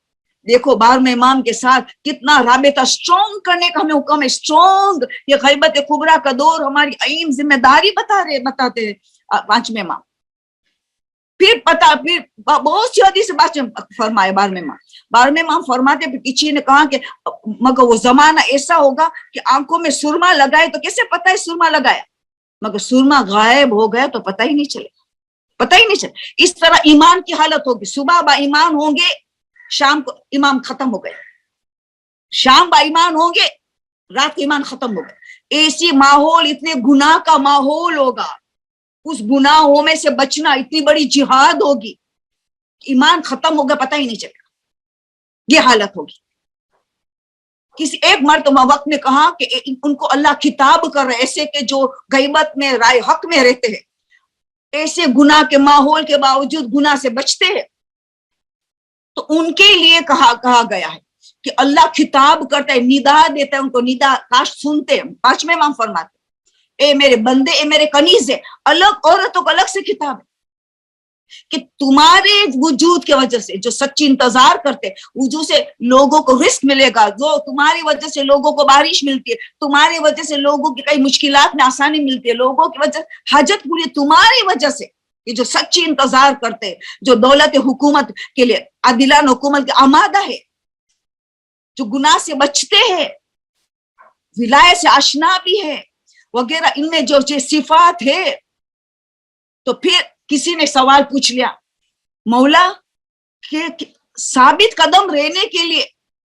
دیکھو 12ویں امام کے ساتھ کتنا رابطہ سٹرونگ کرنے کا ہمیں حکم ہے. سٹرونگ، یہ غیبت کبریٰ کا دور ہماری عین ذمہ داری بتاتے ہیں 5ویں امام. پھر بہت سی حدیث سے بات فرمائے 12ویں امام فرماتے، پھر کسی نے کہا کہ مگر وہ زمانہ ایسا ہوگا کہ آنکھوں میں سرما لگائے تو کیسے پتہ ہے سرما لگایا، مگر سرما غائب ہو گیا تو پتہ ہی نہیں چلے، पता ही नहीं चला। इस तरह ईमान की हालत होगी, सुबह बा ईमान होंगे, शाम को ईमान खत्म हो गए, शाम बा ईमान होंगे, रात को ईमान खत्म हो गए। ऐसी माहौल, इतने गुनाह का माहौल होगा, उस गुनाहों में से बचना इतनी बड़ी जिहाद होगी, ईमान खत्म होगा पता ही नहीं चलेगा, ये हालत होगी। किसी एक मर्तबा वक्त ने कहा कि उनको अल्लाह खिताब कर रहे ऐसे के जो गैबत में राय हक में रहते हैं, ऐसे गुनाह के माहौल के बावजूद गुनाह से बचते हैं, तो उनके लिए कहा गया है कि अल्लाह खिताब करता है, निदा देता है उनको, निदा काश सुनते हैं। पांचवें इमाम फरमाते, ए मेरे बंदे, ए मेरे कनीज़े, अलग औरतों को अलग से खिताब है कि तुम्हारे वजूद की वजह से जो सच्ची इंतजार करते, वजूद से लोगों को रिस्क मिलेगा, जो तुम्हारी वजह से लोगों को बारिश मिलती है, तुम्हारी वजह से लोगों की कई मुश्किलात में आसानी मिलती है, लोगों की वजह हाजत पूरी तुम्हारी वजह से। ये जो सच्ची इंतजार करते, जो दौलत हुकूमत के लिए आदिलान हुकूमत के आमादा है, जो गुनाह से बचते हैं, विलायत से आशना भी है वगैरह, इनमें जो सिफात है। तो फिर किसी ने सवाल पूछ लिया, मौला के साबित कदम रहने के लिए,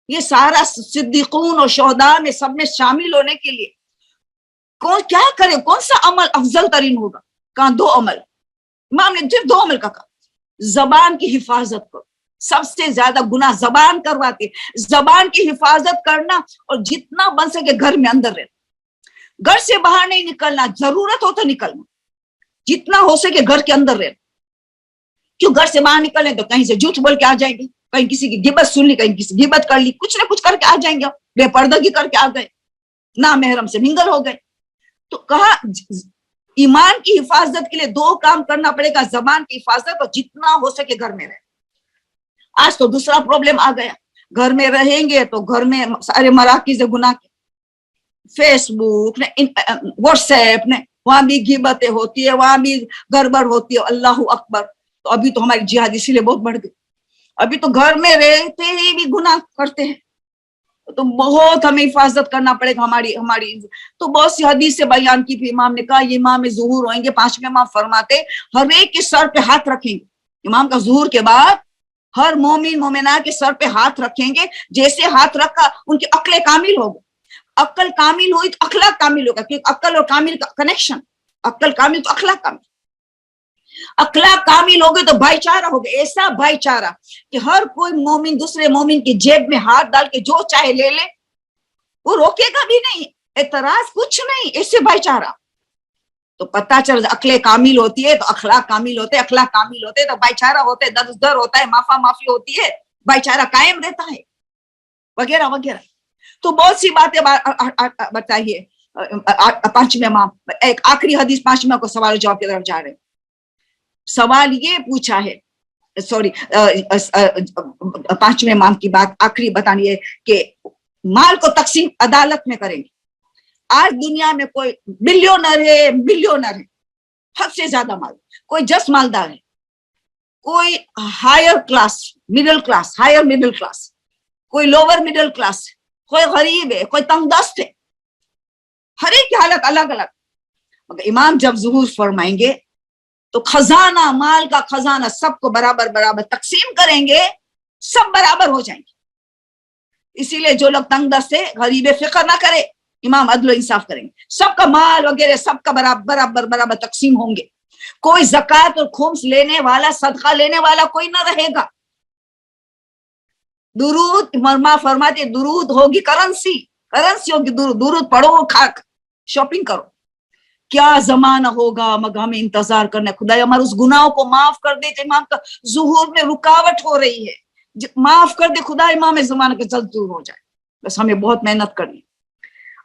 ये सारा सिद्दीकून और शोहदा में सब में शामिल होने के लिए कौन क्या करे, कौन सा अमल अफजल तरीन होगा? कहा दो अमल। इमाम ने सिर्फ दो अमल का कहा, जबान की हिफाजत करो, सबसे ज्यादा गुनाह जबान करवाती, जबान की हिफाजत करना, और जितना बन सके घर में अंदर रहना, घर से बाहर नहीं निकलना, जरूरत हो तो निकलना, जितना हो सके घर के अंदर रहना। क्यों घर से बाहर निकले तो कहीं से झूठ बोल के आ जाएंगे, कहीं किसी की गिबत सुन ली, कहीं किसी गिबत कर ली, कुछ ना कुछ करके आ जाएंगे, बेपर्दगी करके आ गए, ना महरम से मिंगल हो गए। तो कहा ईमान की हिफाजत के लिए दो काम करना पड़ेगा, जबान की हिफाजत और जितना हो सके घर में रहे। आज तो दूसरा प्रॉब्लम आ गया, घर में रहेंगे तो घर में सारे मराकिज़ गुनाह के, फेसबुक ने, व्हाट्सएप ने, वहां भी गिबतें होती है, वहां भी गड़बड़ होती है, अल्लाह अकबर। तो अभी तो हमारी जिहाद इसीलिए बहुत बढ़ गई, अभी तो घर में रहते ही भी गुनाह करते हैं, तो बहुत हमें हिफाजत करना पड़ेगा हमारी। तो बहुत सी हदीस से बयान की थी, इमाम ने कहा ये इमाम में ज़ुहूर होंगे, पांचवें इमाम फरमाते हर एक के सर पे हाथ रखेंगे, इमाम का ज़ुहूर के बाद हर मोमिन मोमिना के सर पे हाथ रखेंगे, जैसे हाथ रखा उनकी अक्ल कामिल होगी, अक्ल कामिल हुई तो अखलाक कामिल होगा, क्योंकि अक्ल और कामिल का कनेक्शन, अक्ल कामिल तो अखलाक कामिल, अखलाक कामिल हो गए तो भाईचारा हो गया, ऐसा भाईचारा कि हर कोई मोमिन दूसरे मोमिन की जेब में हाथ डाल के जो चाहे ले ले, वो रोकेगा भी नहीं, एतराज कुछ नहीं, ऐसे भाईचारा। तो पता चल अक्ले कामिल होती है तो अखलाक कामिल होते, अखलाक कामिल होते तो भाईचारा होते है, दर्द दर होता है, माफा माफी होती है, भाईचारा कायम रहता है, वगैरह वगैरह। तो बहुत सी बातें बताइए। पांचवें इमाम, एक आखिरी हदीस पांचवें को सवाल जवाब की तरफ जा रहे हैं। सवाल ये पूछा है, सॉरी पांचवें इमाम की बात आखिरी बतानी है कि माल को तकसीम अदालत में करेंगे। आज दुनिया में कोई बिलियनर है, हद से ज्यादा माल, कोई जस्ट मालदार है, कोई higher class middle class, higher middle class, कोई लोअर मिडिल क्लास, कोई गरीब है, कोई तंगदस्त है, हर एक की हालत अलग अलग। मगर इमाम जब ज़ुहूर फरमाएंगे तो खजाना, माल का खजाना सबको बराबर बराबर तकसीम करेंगे, सब बराबर हो जाएंगे। इसीलिए जो लोग तंगदस्त है, गरीब है, फिक्र ना करे, इमाम अदल इंसाफ करेंगे, सबका माल वगैरह सबका बराबर बराबर तकसीम होंगे। कोई ज़कात और खुम्स लेने वाला, सदका लेने वाला कोई ना रहेगा। दुरूद, मरमा फरमाते दुरूद होगी करेंसी होगी, दुरूद पढ़ो, खा शॉपिंग करो। क्या जमाना होगा, मगर हमें इंतजार करना है। खुदा हमारे उस गुनाहों को माफ कर दे, इमाम का ज़ुहूर में रुकावट हो रही है, माफ कर दे खुदा, इमाम ज़माना के जल्द दूर हो जाए, बस हमें बहुत मेहनत करनी।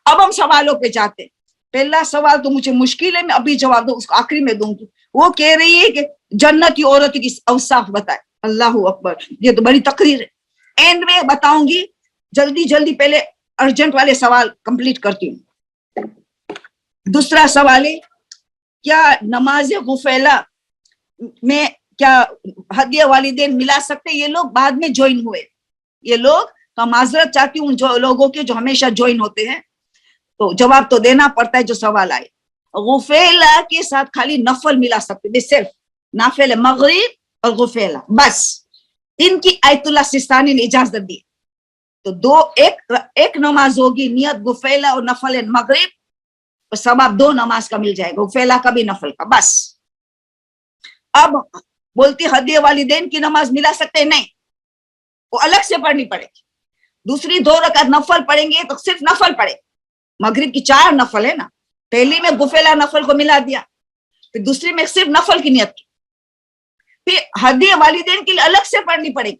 अब हम सवालों पे जाते हैं। पहला सवाल तो मुझे मुश्किल है, मैं अभी जवाब दूं, उसको आखिरी में दूंगी। वो कह रही है कि जन्नती औरत की औसाफ बताए। अल्लाह अकबर, ये तो बड़ी तकरीर है, एंड में बताऊंगी। जल्दी जल्दी पहले अर्जेंट वाले सवाल कंप्लीट करती हूँ। दूसरा सवाल है, क्या नमाज गुफैला में क्या हदिया वालिदैन मिला सकते? ये लोग बाद में ज्वाइन हुए, ये लोग, तो माजरत चाहती हूँ जो लोगों के जो हमेशा ज्वाइन होते हैं, तो जवाब तो देना पड़ता है जो सवाल आए। गुफैला के साथ खाली नफल मिला सकते, सिर्फ नाफिल मगरिब और गुफेला, बस इनकी आयतुल्लाह सिस्तानी ने इजाजत दी। तो एक नमाज होगी नियत गुफेला और नफल मगरिब, और सवाब 2 नमाज का मिल जाएगा, गुफेला का भी नफल का, बस। अब बोलती हदिये वालिदैन की नमाज मिला सकते नहीं, वो अलग से पढ़नी पड़ेगी। दूसरी 2 रकात नफल पढ़ेंगे तो सिर्फ नफल पढ़े, मगरिब की 4 नफल है ना, पहली में गुफेला नफल को मिला दिया, फिर दूसरी में सिर्फ नफल की नियत की, फिर हदिये वालिदैन के लिए अलग से पढ़नी पड़ेगी,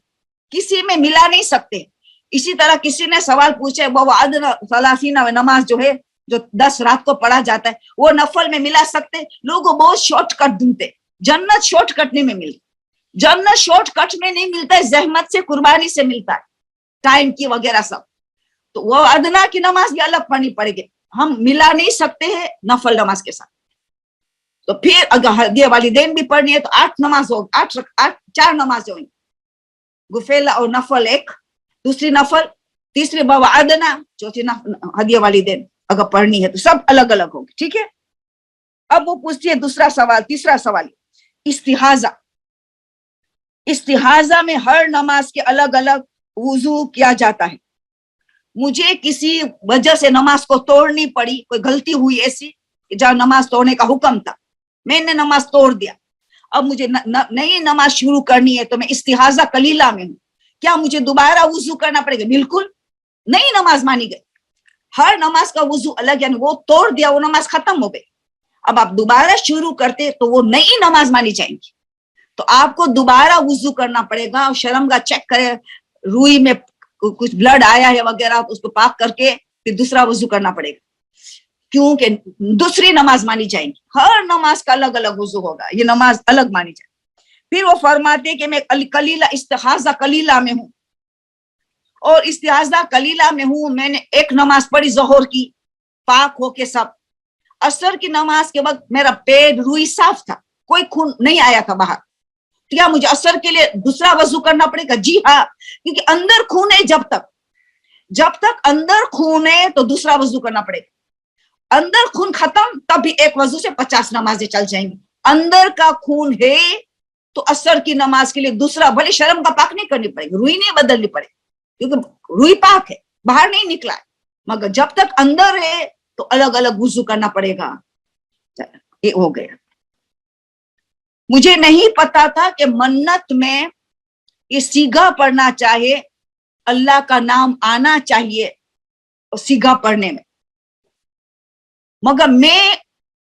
किसी में मिला नहीं सकते। इसी तरह किसी ने सवाल पूछे वो अदना सलासीना नमाज जो है, जो 10 रात को पढ़ा जाता है, वो नफल में मिला सकते? लोग बहुत शॉर्टकट ढूंढते, जन्नत शॉर्टकट में मिलती, जन्नत शॉर्टकट में नहीं मिलता है, जहमत से कुर्बानी से मिलता है, टाइम की वगैरह सब। तो वो अदना की नमाज भी अलग पढ़नी पड़ेगी, हम मिला नहीं सकते हैं नफल नमाज के साथ। तो फिर अगर हदिये वालिदैन भी पढ़नी है तो 8 नमाज हो, 4 नमाज होंगी, गुफेला और नफल 1, दूसरी नफल, तीसरी बवादना, चौथी हदिये वालिदैन अगर पढ़नी है तो सब अलग अलग होगी, ठीक है। अब वो पूछती है दूसरा सवाल, तीसरा सवाल, इस्तिहाजा। इस्तिहाजा में हर नमाज के अलग अलग वुजू किया जाता है। मुझे किसी वजह से नमाज को तोड़नी पड़ी, कोई गलती हुई ऐसी जहां नमाज तोड़ने का हुक्म था, मैंने नमाज तोड़ दिया, अब मुझे नई नमाज शुरू करनी है, तो मैं इस्तिहाजा कलीला में हूँ, क्या मुझे दोबारा वुजू करना पड़ेगा? बिल्कुल, नई नमाज मानी गई। हर नमाज का वुजू अलग, यानी वो तोड़ दिया, वो नमाज खत्म हो गई, अब आप दोबारा शुरू करते तो वो नई नमाज मानी जाएंगी। तो आपको दोबारा वुजू करना पड़ेगा, और शर्मगाह चेक करे, रुई में कुछ ब्लड आया है वगैरह, उसको पाक करके फिर दूसरा वुजू करना पड़ेगा, क्योंकि दूसरी नमाज मानी जाएगी। हर नमाज का अलग अलग वुजू होगा, ये नमाज अलग मानी जाएगी। फिर वो फरमाते कि मैं कलीला इस्तिहाजा कलीला में हूँ, और इस्तिहाजा कलीला में हूँ, मैंने 1 नमाज पढ़ी जोहर की, पाक होके सब। असर की नमाज के वक्त मेरा पेट रुई साफ था, कोई खून नहीं आया था बाहर, तो क्या मुझे असर के लिए दूसरा वजू करना पड़ेगा? जी हाँ, क्योंकि अंदर खून है, जब तक अंदर खून है तो दूसरा वजू करना पड़ेगा। अंदर खून खत्म तब भी एक वजू से 50 नमाजें चल जाएंगी। अंदर का खून है तो असर की नमाज के लिए दूसरा, भले शर्म का पाक नहीं करनी पड़ेगी, रुई नहीं बदलनी पड़ेगी, क्योंकि रुई पाक है, बाहर नहीं निकला है, मगर जब तक अंदर है तो अलग अलग वुजू करना पड़ेगा। ये हो गया। मुझे नहीं पता था कि मन्नत में ये सीगा पढ़ना चाहिए, अल्लाह का नाम आना चाहिए और सीगा पढ़ने में, मगर मैं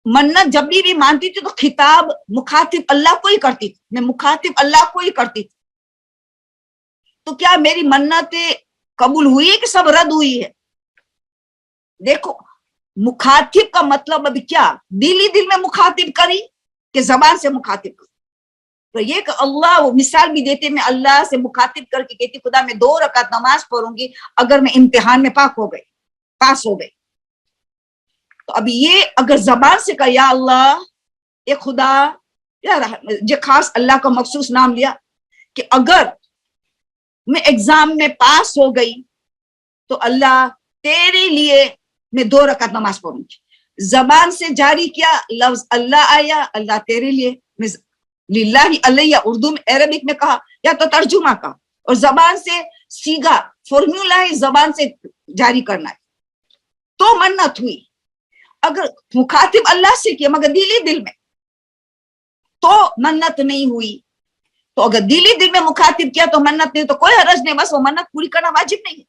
मन्नत जब भी मानती थी तो खिताब मुखातिब अल्लाह को ही करती थी, मैं मुखातिब अल्लाह को ही करती थी। तो क्या मेरी मन्नतें कबूल हुई है कि सब रद्द हुई है? देखो, मुखातिब का मतलब अभी क्या, दिल ही दिल में मुखातिब करी कि जबान से मुखातिब करी? तो ये कि अल्लाह, वो मिसाल भी देते, मैं अल्लाह से मुखातिब करके कहती खुदा मैं 2 रकात नमाज पढ़ूंगी अगर मैं इम्तिहान में पास हो गई। तो अभी ये अगर जबान से कहा या अल्लाह, ये खुदा, यार जो खास अल्लाह का मखसूस नाम लिया कि अगर मैं एग्जाम में पास हो गई तो अल्लाह तेरे लिए मैं 2 रकात नमाज पढ़ूंगी। जबान से जारी किया, लफ्ज अल्लाह आया, अल्लाह तेरे लिए, मैं लिल्लाही अलैया उर्दू में अरबिक में कहा या तो तर्जुमा का, और जबान से सीगा फॉर्मूला है, जबान से जारी करना है, तो मन्नत हुई। अगर मुखातिब अल्लाह से किया मगर दिली दिल में, तो मन्नत नहीं हुई। तो अगर दिली दिल में मुखातिब किया तो मन्नत नहीं, तो कोई हरज नहीं, बस वो मन्नत पूरी करना वाजिब नहीं है।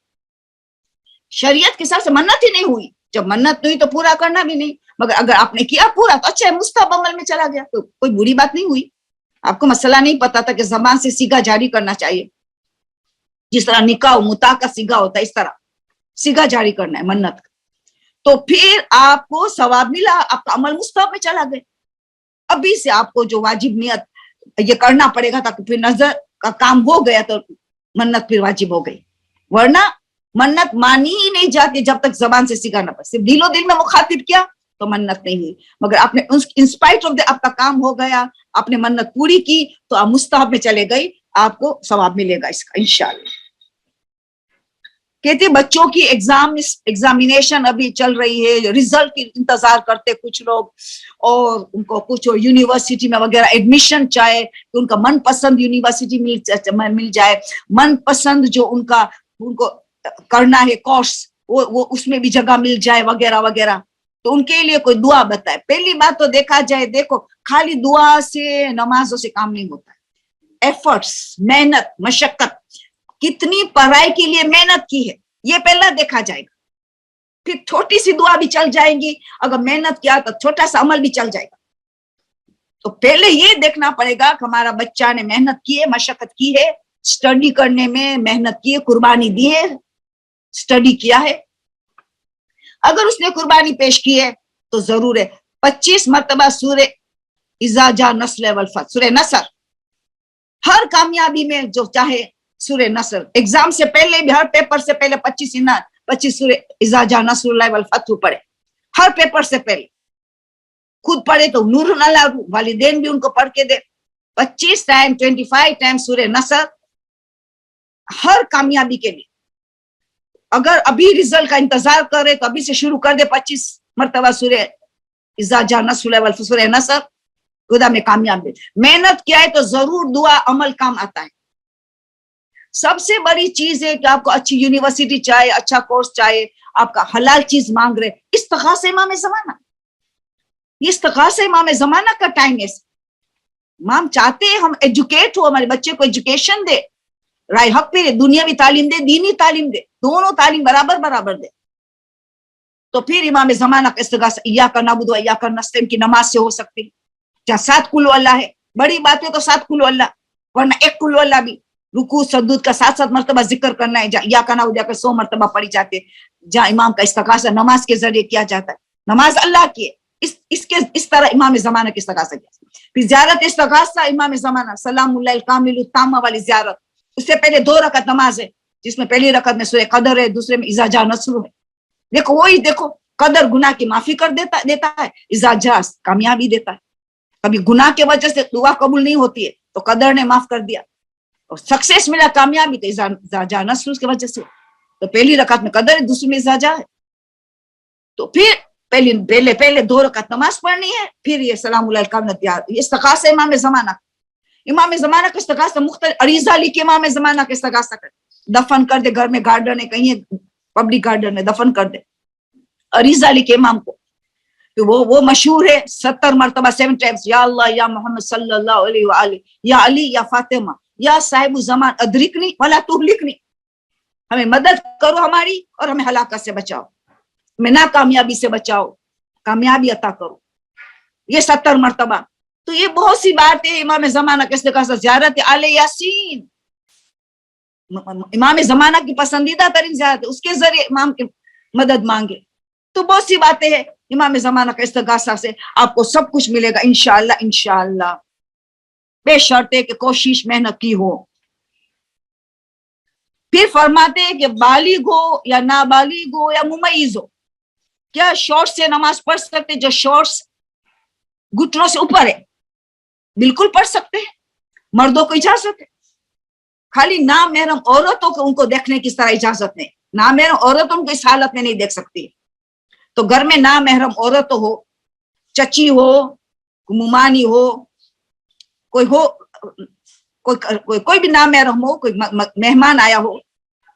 शरीयत के हिसाब से मन्नत ही नहीं हुई, जब मन्नत नहीं तो पूरा करना भी नहीं, मगर अगर आपने किया पूरा तो अच्छा है, मुस्तहब अमल में चला गया तो कोई बुरी बात नहीं हुई। आपको मसला नहीं पता था कि जबान से सीगा जारी करना चाहिए, जिस तरह निकाह मुता का सीगा होता है इस तरह सीगा जारी करना है मन्नत का, तो फिर आपको सवाब मिला, आपका अमल मुस्तहब में चला गया। अभी से आपको जो वाजिब नियत ये करना पड़ेगा, ताकि फिर नजर का काम हो गया तो मन्नत फिर वाजिब हो गई, वरना मन्नत मानी ही नहीं जाती जब तक जबान से सीगा ना पड़े। सिर्फ दिलो दिल में मुखातिब किया तो मन्नत नहीं हुई, मगर आपने इंस्पाइट ऑफ द आपका काम हो गया, आपने मन्नत पूरी की तो आप मुस्तहब में चले गई, आपको सवाब मिलेगा इसका इंशाअल्लाह। कहते बच्चों की एग्जामिनेशन अभी चल रही है, रिजल्ट की इंतजार करते कुछ लोग, और उनको कुछ यूनिवर्सिटी में वगैरह एडमिशन चाहे तो उनका मनपसंद यूनिवर्सिटी मिल जाए, मनपसंद जो उनको करना है कोर्स वो उसमें भी जगह मिल जाए वगैरह वगैरह। तो उनके लिए कोई दुआ बताए। पहली बात तो देखा जाए, देखो खाली दुआ से नमाजों से काम नहीं होता है, एफर्ट्स, मेहनत, मशक्कत, कितनी पढ़ाई के लिए मेहनत की है ये पहला देखा जाएगा। फिर छोटी सी दुआ भी चल जाएगी, अगर मेहनत किया तो छोटा सा अमल भी चल जाएगा। तो पहले ये देखना पड़ेगा कि हमारा बच्चा ने मेहनत की है, मशक्कत की है, स्टडी करने में मेहनत की है, कुर्बानी दी है, स्टडी किया है। अगर उसने कुर्बानी पेश की है तो जरूर है 25 मरतबा सूरे इज़ा जा नस्र वल फतह, सूरे नसर, हर कामयाबी में जो चाहे सूरे नसर, एग्जाम से पहले भी, हर पेपर से पहले 25 सूरे इज़ा जा नस्रुल्लाह वल फतह पढ़े, हर पेपर से पहले। खुद पढ़े तो नूर अला, वालिदैन भी उनको पढ़ के दे। 25 टाइम 25 टाइम सूरे नसर हर कामयाबी के लिए। अगर अभी रिजल्ट का इंतजार करे तो अभी से शुरू कर दे 25 मरतबा सूरे इज़ा जा नस्रुल्लाह वल फतह, सूरे नसर, खुदा में कामयाब। मेहनत किया है तो जरूर दुआ अमल काम आता है। सबसे बड़ी चीज है कि आपको अच्छी यूनिवर्सिटी चाहे, अच्छा कोर्स चाहे, आपका हलाल चीज मांग रहे, इस्तिग़ासा इमाम ज़माना, इस्तिग़ासा इमाम ज़माना का टाइम है। इमाम चाहते हैं हम एजुकेट हो, हमारे बच्चे को एजुकेशन दे, राय हक पे दुनियावी तालीम दे, दीनी तालीम दे, दोनों तालीम बराबर बराबर दे। तो फिर इमाम ज़माना का इस्तिग़ासा इय्याका नअबुदु व इय्याका नस्तईन की नमाज से हो सकती है। जहाँ 7 कुल अल्लाह है, बड़ी बात है तो 7 कुल अल्लाह, वरना 1 कुल अल्लाह भी रुकू सजूद का 7 मरतबा जिक्र करना है, या का नाउद का 100 मरतबा पढ़ी जाती है। जहाँ इमाम का इस्तिग़ासा नमाज के जरिए किया जाता है, नमाज अल्लाह की है, इस तरह इमाम ज़माना की इस्तिग़ासा किया। फिर ज़ियारत इस्तिग़ासा इमाम ज़माना सलामुल्लाहिल कामिलु ताम्मा वाली ज़ियारत, उससे पहले 2 रकत नमाज है, जिसमें पहली रकत में सूरह कदर है, दूसरे में इज़ा जा नस्र है। देखो वही देखो, कदर गुनाह की माफी कर देता है, इज़ा जा कामयाबी देता है। कभी गुनाह के वजह से दुआ कबूल नहीं होती है तो कदर ने माफ कर दिया, और सक्सेस मिला, कामयाबी तो इज़ा जा नस्र की वजह से। तो पहली रकात में कदर है, दूसरी में इज़ा जा है। तो फिर पहले 2 रकात नमाज पढ़नी है, फिर ये सलामुल्लाह कामनत याद, ये इस्तिग़ासा इमाम ज़माना का इस्तिग़ासा मुख्तलिफ अरीज़ा लिखे इमाम ज़माना का इस्तिग़ासा कर, दफन कर दे, घर में गार्डन है, कहीं पब्लिक गार्डन है, दफन कर दे, अरीज़ा लिखे इमाम को। तो वो मशहूर है 70 मरतबा 7 टाइम्स, या अल्लाह या मोहम्मद सल्लल्लाहु अलैहि व आलिहि, या अली या फातिमा या साहिबु ज़मान अदरिकनी वला तुहलिकनी, हमें मदद करो हमारी और हमें हलाकत से बचाओ, हमें नाकामयाबी से बचाओ, कामयाबी अता करो, ये 70 मरतबा। तो ये बहुत सी बातें इमाम ज़माना के इस्तिग़ासा। ज़ियारत आले यासीन इमाम ज़माना की पसंदीदा तरीन ज़ियारत, उसके जरिए इमाम की मदद मांगे। तो बहुत सी बातें हैं, इमाम ज़माना का इस्तिग़ासा से आपको सब कुछ मिलेगा इंशाअल्लाह, इंशाअल्लाह, बेशर्त है कि कोशिश मेहनत की हो। फिर फरमाते हैं कि बालिग हो या नाबालिग हो या मुमय्यिज़ हो, क्या शॉर्ट्स से नमाज पढ़ सकते? जो शॉर्ट्स घुटनों से ऊपर है बिल्कुल पढ़ सकते हैं, मर्दों को इजाजत है। खाली नामहरम औरतों को उनको देखने की तरह इजाजत नहीं, नामहरम औरत उनको इस हालत में नहीं देख सकती। तो घर में नामहरम औरत हो, चची हो, मुमानी हो, कोई भी नामहरम हो, कोई मेहमान आया हो,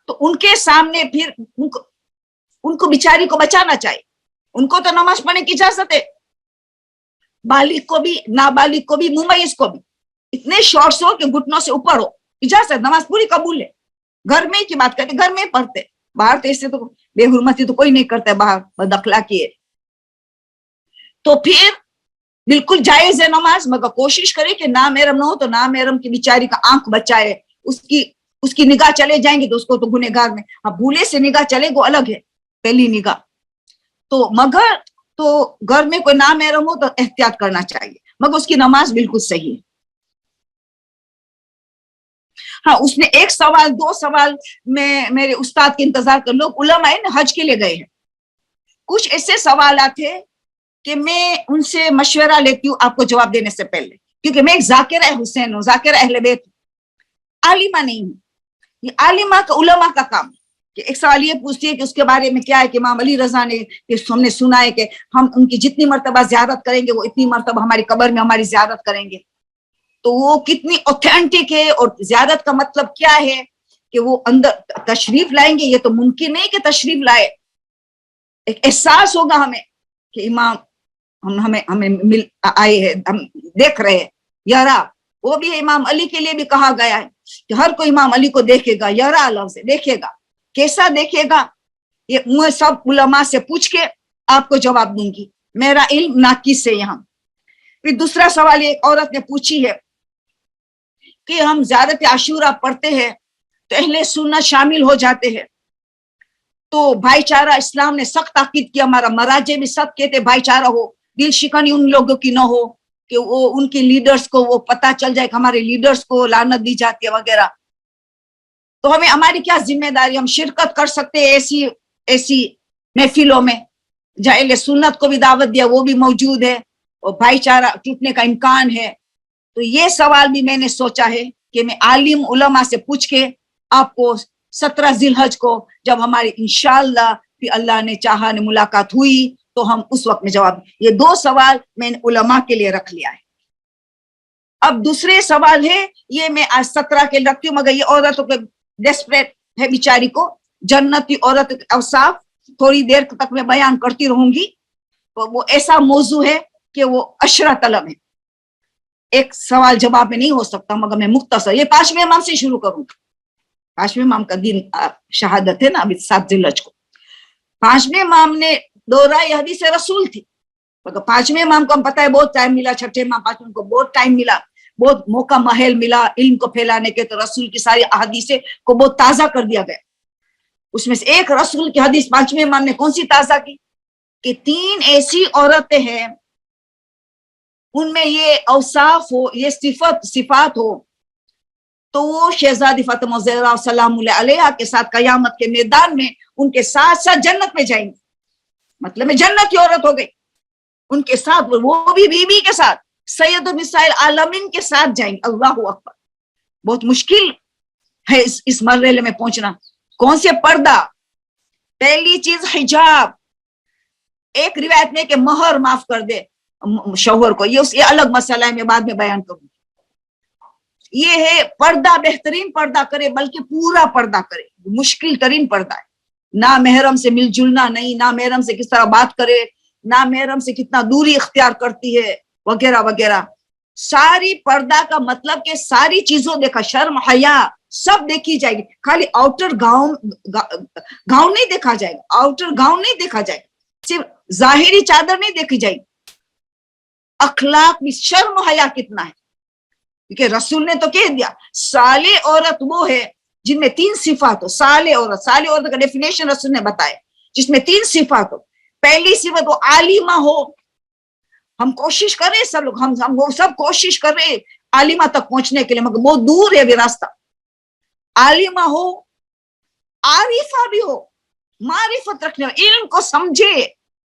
तो उनके सामने फिर उनको बिचारी को बचाना चाहिए। उनको तो नमाज पढ़ने की इजाजत है, बालिग को भी, नाबालिग को भी, मुमय्यिज़ को भी। इतने शॉर्ट्स हो कि घुटनों से ऊपर हो, इजाजत, नमाज पूरी कबूल है। घर में की बात करते, घर में पढ़ते, बाहर तो इससे तो बेहुरमती तो कोई नहीं करता है, बाहर बदअखलाकी है। तो फिर बिल्कुल जायज है नमाज, मगर कोशिश करे कि नामहरम ना हो, तो नामहरम की बिचारी का आंख बचाए, उसकी निगाह चले जाएंगे तो उसको तो गुनहगार में, अब भूले से निगाह चले वो अलग है, पहली निगाह। तो मगर तो घर में कोई नामहरम हो तो एहतियात करना चाहिए, मगर उसकी नमाज बिल्कुल सही है। हाँ, उसने 1 सवाल 2 सवाल में मेरे उस्ताद के इंतजार कर, लोग उलमा है ना, हज के लिए गए हैं, कुछ ऐसे सवाल थे कि मैं उनसे मशवरा लेती हूँ आपको जवाब देने से पहले, क्योंकि मैं एक ज़ाकिरा हुसैन हूँ, ज़ाकिरा अहले बैत, आलिमा नहीं हूँ। ये आलिमा का उलमा का काम है, کہ ایک سوال یہ پوچھتی ہے کہ اس کے بارے میں کیا ہے کہ امام علی رضا نے کہ ہم نے سنا ہے کہ ہم ان کی جتنی مرتبہ زیارت کریں گے وہ اتنی مرتبہ ہماری قبر میں ہماری زیارت کریں گے. تو وہ کتنی اوتھینٹک ہے اور زیارت کا مطلب کیا ہے کہ وہ اندر تشریف لائیں گے. یہ تو ممکن نہیں کہ تشریف لائے. ایک احساس ہوگا ہمیں کہ امام ہمیں مل آئے ہیں, ہم دیکھ رہے ہیں. یرا وہ بھی امام علی کے لیے بھی کہا گیا ہے کہ ہر کوئی امام علی کو دیکھے گا. یرا لفظ دیکھے گا, کیسا دیکھے گا یہ میں سب علماء سے پوچھ کے آپ کو جواب دوں گی, میرا علم ناقص ہے یہاں. پھر دوسرا سوال ایک عورت نے پوچھی ہے کہ ہم زیارت عاشورہ پڑھتے ہیں تو اہل سنت شامل ہو جاتے ہیں, تو بھائی چارہ اسلام نے سخت تاکید کیا, ہمارا مراجع بھی سب کہتے بھائی چارہ ہو, دل شکنی ان لوگوں کی نہ ہو کہ وہ ان کے لیڈرز کو وہ پتہ چل جائے کہ ہمارے لیڈرز کو لعنت دی جاتی ہے وغیرہ. تو ہماری کیا ذمہ داری, ہم شرکت کر سکتے ہیں ایسی محفلوں میں جہاں اہل سنت کو بھی دعوت دیا وہ بھی موجود ہے اور بھائی چارہ ٹوٹنے کا امکان ہے. تو یہ سوال بھی میں نے سوچا ہے کہ میں عالم علماء سے پوچھ کے آپ کو 17 ذی الحج کو جب ہماری انشاءاللہ پھر اللہ نے چاہا نے ملاقات ہوئی تو ہم اس وقت میں جواب. یہ 2 سوال میں نے علماء کے لیے رکھ لیا ہے. اب دوسرے سوال ہے یہ میں آج 17 کے رکھتی ہوں, مگر یہ عورتوں کے ڈیسپریٹ ہے بیچاری کو, جنتی عورت اوصاف تھوڑی دیر تک میں بیان کرتی رہوں گی. وہ ایسا موضوع ہے کہ وہ اشرا طلب ہے, ایک سوال جواب میں نہیں ہو سکتا, مگر میں مختصر یہ 5ویں امام سے شروع کروں. 5ویں امام کا دن شہادت ہے نا ابھی 7 ذی الحج کو. 5ویں امام نے دوہرائی یہ حدیث رسول تھی, مگر 5ویں امام کو ہم پتہ ہے بہت ٹائم ملا, 6ٹھے امام 5ویں کو بہت ٹائم ملا, بہت موقع محل ملا علم کو پھیلانے کے. تو رسول کی ساری احادیثیں کو بہت تازہ کر دیا گیا. اس میں سے ایک رسول کی حدیث 5ویں امام نے کون سی تازہ کی کہ 3 ایسی عورتیں ہیں ان میں یہ اوصاف ہو, یہ صفات ہو, تو وہ شہزادی فاطمہ زہرا سلام اللہ علیہا کے ساتھ قیامت کے میدان میں ان کے ساتھ ساتھ جنت میں جائیں گے. مطلب میں جنت کی عورت ہو گئی, ان کے ساتھ وہ بھی بیوی کے ساتھ سید النساء العالمین کے ساتھ جائیں گے. اللہ اکبر. بہت مشکل ہے اس مرحلے میں پہنچنا. کون سے پردہ, پہلی چیز حجاب. ایک روایت میں کہ مہر معاف کر دے شوہر کو, یہ الگ مسئلہ ہے, میں بعد میں بیان کروں. یہ ہے پردہ, بہترین پردہ کرے بلکہ پورا پردہ کرے. مشکل ترین پردہ ہے. نہ محرم سے مل جلنا نہیں, نہ محرم سے کس طرح بات کرے, نہ محرم سے کتنا دوری اختیار کرتی ہے وغیرہ وغیرہ. ساری پردہ کا مطلب کہ ساری چیزوں دیکھا, شرم حیا سب دیکھی جائے گی. خالی آؤٹر گاؤن نہیں دیکھا جائے گا, آؤٹر گاؤن نہیں دیکھا جائے گا, صرف ظاہری چادر نہیں دیکھی جائے گی. اخلاق میں شرم حیا کتنا ہے, کیونکہ رسول نے تو کہہ دیا صالح عورت وہ ہے جن میں 3 صفات ہو. صالح عورت کا ڈیفینیشن رسول نے بتایا جس میں 3 صفات ہو. پہلی صفت وہ عالمہ ہو. ہم کوشش کر رہے سب لوگ, ہم وہ سب کوشش کر رہے عالمہ تک پہنچنے کے لیے, مگر بہت دور ہے وہ راستہ. عالمہ ہو, عارفہ بھی ہو, معرفت رکھنے والی, علم کو سمجھے,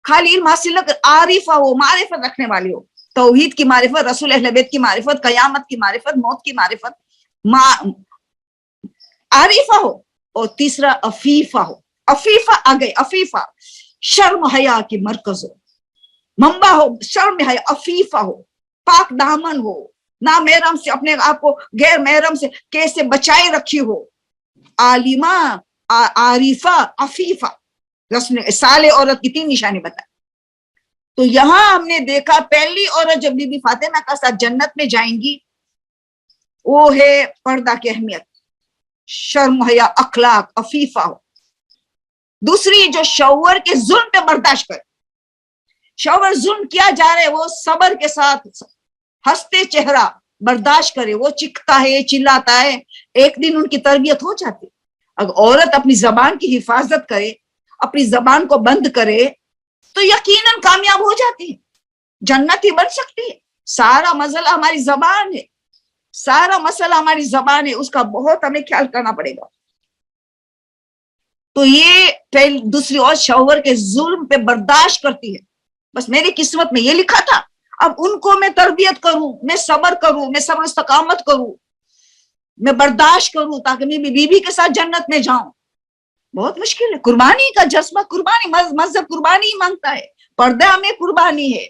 خالی علم حاصل نہ کر, عارفہ ہو, معرفت رکھنے والی ہو. توحید کی معرفت, رسول اہل بیت کی معرفت, قیامت کی معرفت, موت کی معرفت, عارفہ ہو. اور تیسرا عفیفہ ہو. عفیفہ آ گئے, عفیفہ شرم حیا کی مرکز ہو, منبع ہو شرم حیا. عفیفہ ہو, پاک دامن ہو, نہ محرم سے اپنے آپ کو غیر محرم سے کیسے بچائے رکھی ہو. عالمہ, عارفہ, عفیفہ. رسول نے صالح عورت کی 3 نشانی بتائے. تو یہاں ہم نے دیکھا پہلی عورت جب بی بی فاطمہ کا ساتھ جنت میں جائیں گی وہ ہے پردہ کی اہمیت, شرم حیا, اخلاق, عفیفہ ہو. دوسری جو شوہر کے ظلم پہ برداشت کرے. شوہر ظلم کیا جا رہے وہ صبر کے ساتھ ہنستے چہرہ برداشت کرے. وہ چکھتا ہے, چلاتا ہے, ایک دن ان کی تربیت ہو جاتی. اگر عورت اپنی زبان کی حفاظت کرے, اپنی زبان کو بند کرے تو یقیناً کامیاب ہو جاتی ہے, جنت ہی بن سکتی ہے. سارا مسئلہ ہماری زبان ہے, سارا مسئلہ ہماری زبان ہے, اس کا بہت ہمیں خیال کرنا پڑے گا. تو یہ دوسری اور شوہر کے ظلم پہ برداشت کرتی ہے. بس میری قسمت میں یہ لکھا تھا, اب ان کو میں تربیت کروں, میں صبر کروں, میں صبر استقامت کروں, میں برداشت کروں تاکہ میں بیوی کے ساتھ جنت میں جاؤں. बहुत मुश्किल है। कुर्बानी का जज्बा, कुर्बानी मजहब कुर्बानी ही मांगता है, पर्दा में कुर्बानी है,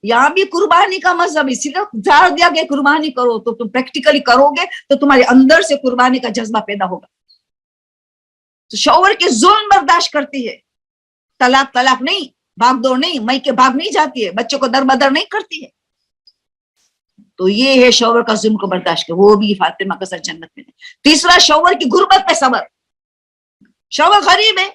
यहाँ भी कुर्बानी का मजहब, इसीलिए जार दिया गया कुर्बानी करो, तो तुम प्रैक्टिकली करोगे तो तुम्हारे अंदर से कुर्बानी का जज्बा पैदा होगा। तो शौहर के जुल्म बर्दाश्त करती है, तलाक तलाक नहीं, भागदौड़ नहीं, मई के भाग नहीं जाती है, बच्चों को दर बदर नहीं करती है। तो ये है शौहर का जुल्म को बर्दाश्त कर, वो भी फातिमा का सर जन्नत में। तीसरा, शौहर की गुर्बत पे सब्र। शौहर गरीब है,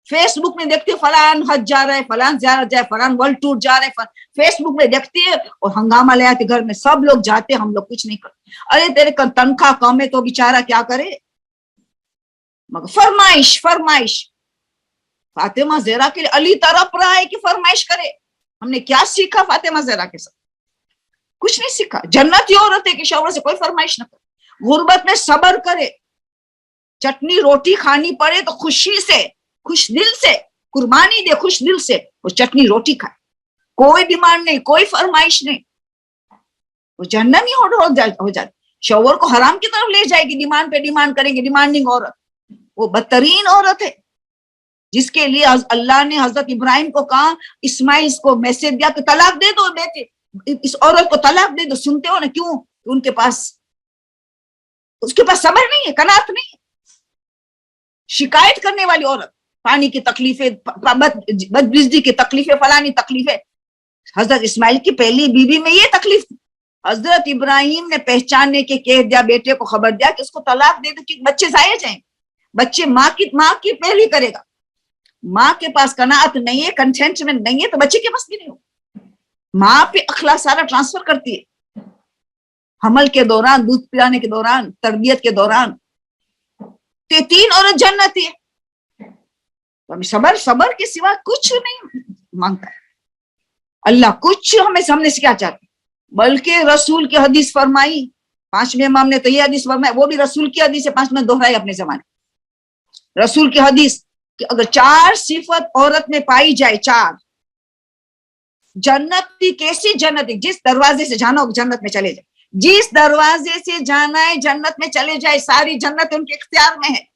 फेसबुक में देखती है फलान हज जा रहा है, फलान ज़ियारत जा, फलान वर्ल्ड टूर जा रहे हैं, फेसबुक में देखती है और हंगामा ले आती, घर में सब लोग जाते, हम लोग कुछ नहीं करते। अरे तेरे तनख्वाह कम है तो बेचारा क्या करे, मगर फरमाइश फरमाइश। फातिमा ज़हरा के लिए अली तरफ रहा है कि फरमाइश करे। हमने क्या सीखा फातिमा ज़हरा के साथ? कुछ नहीं सीखा। जन्नती औरत है कि शौहर से कोई फरमाइश न करे, गुर्बत में सब्र करे, चटनी रोटी खानी पड़े तो खुशी से, खुश दिल से कुर्बानी दे, खुश दिल से वो चटनी रोटी खाए, कोई डिमांड नहीं, कोई फरमाइश नहीं, वो जन्नत ही हो जाती। शौहर को हराम की तरफ ले जाएगी, डिमांड पे डिमांड करेंगे, डिमांडिंग औरत, वो बदतरीन औरत है, जिसके लिए अल्लाह ने हजरत इब्राहिम को कहा, इस्माइल को मैसेज दिया कि तलाक दे दो बेटे, इस औरत को तलाक दे दो। सुनते हो ना, क्यों? उसके पास सब्र नहीं है, कनात नहीं है। शिकायत करने वाली औरत, पानी की तकलीफें, बिजली की तकलीफें, फलानी तकलीफें। हजरत इस्माइल की पहली बीवी में ये तकलीफ थी। हजरत इब्राहिम ने पहचानने के कह दिया, बेटे को खबर दिया कि इसको तलाक दे दो कि बच्चे जाए जाएं। बच्चे माँ की पहली करेगा। माँ के पास कनात नहीं है, कंटेंटमेंट नहीं है, तो बच्चे के पास भी नहीं हो। माँ पे अखलाक सारा ट्रांसफर करती है, हमल के दौरान, दूध पिलाने के दौरान, तरबियत के दौरान। तो तीन औरत जन्नती है। सबर के सिवा कुछ नहीं मांगता है अल्लाह, कुछ हमें सामने से क्या चाहते, बल्कि रसूल की हदीस फरमाई, 5वें इमाम ने तो ये हदीस फरमाई, वो भी रसूल की हदीस है, 5 में दोहराई अपने जमाने। रसूल की हदीस कि अगर 4 सिफत औरत में पाई जाए, 4, जन्नती, कैसी जन्नती, जिस दरवाजे से जाना हो जन्नत में चले जाए, जिस दरवाजे से जाना है जन्नत में चले जाए, सारी जन्नत उनके इख्तियार में है।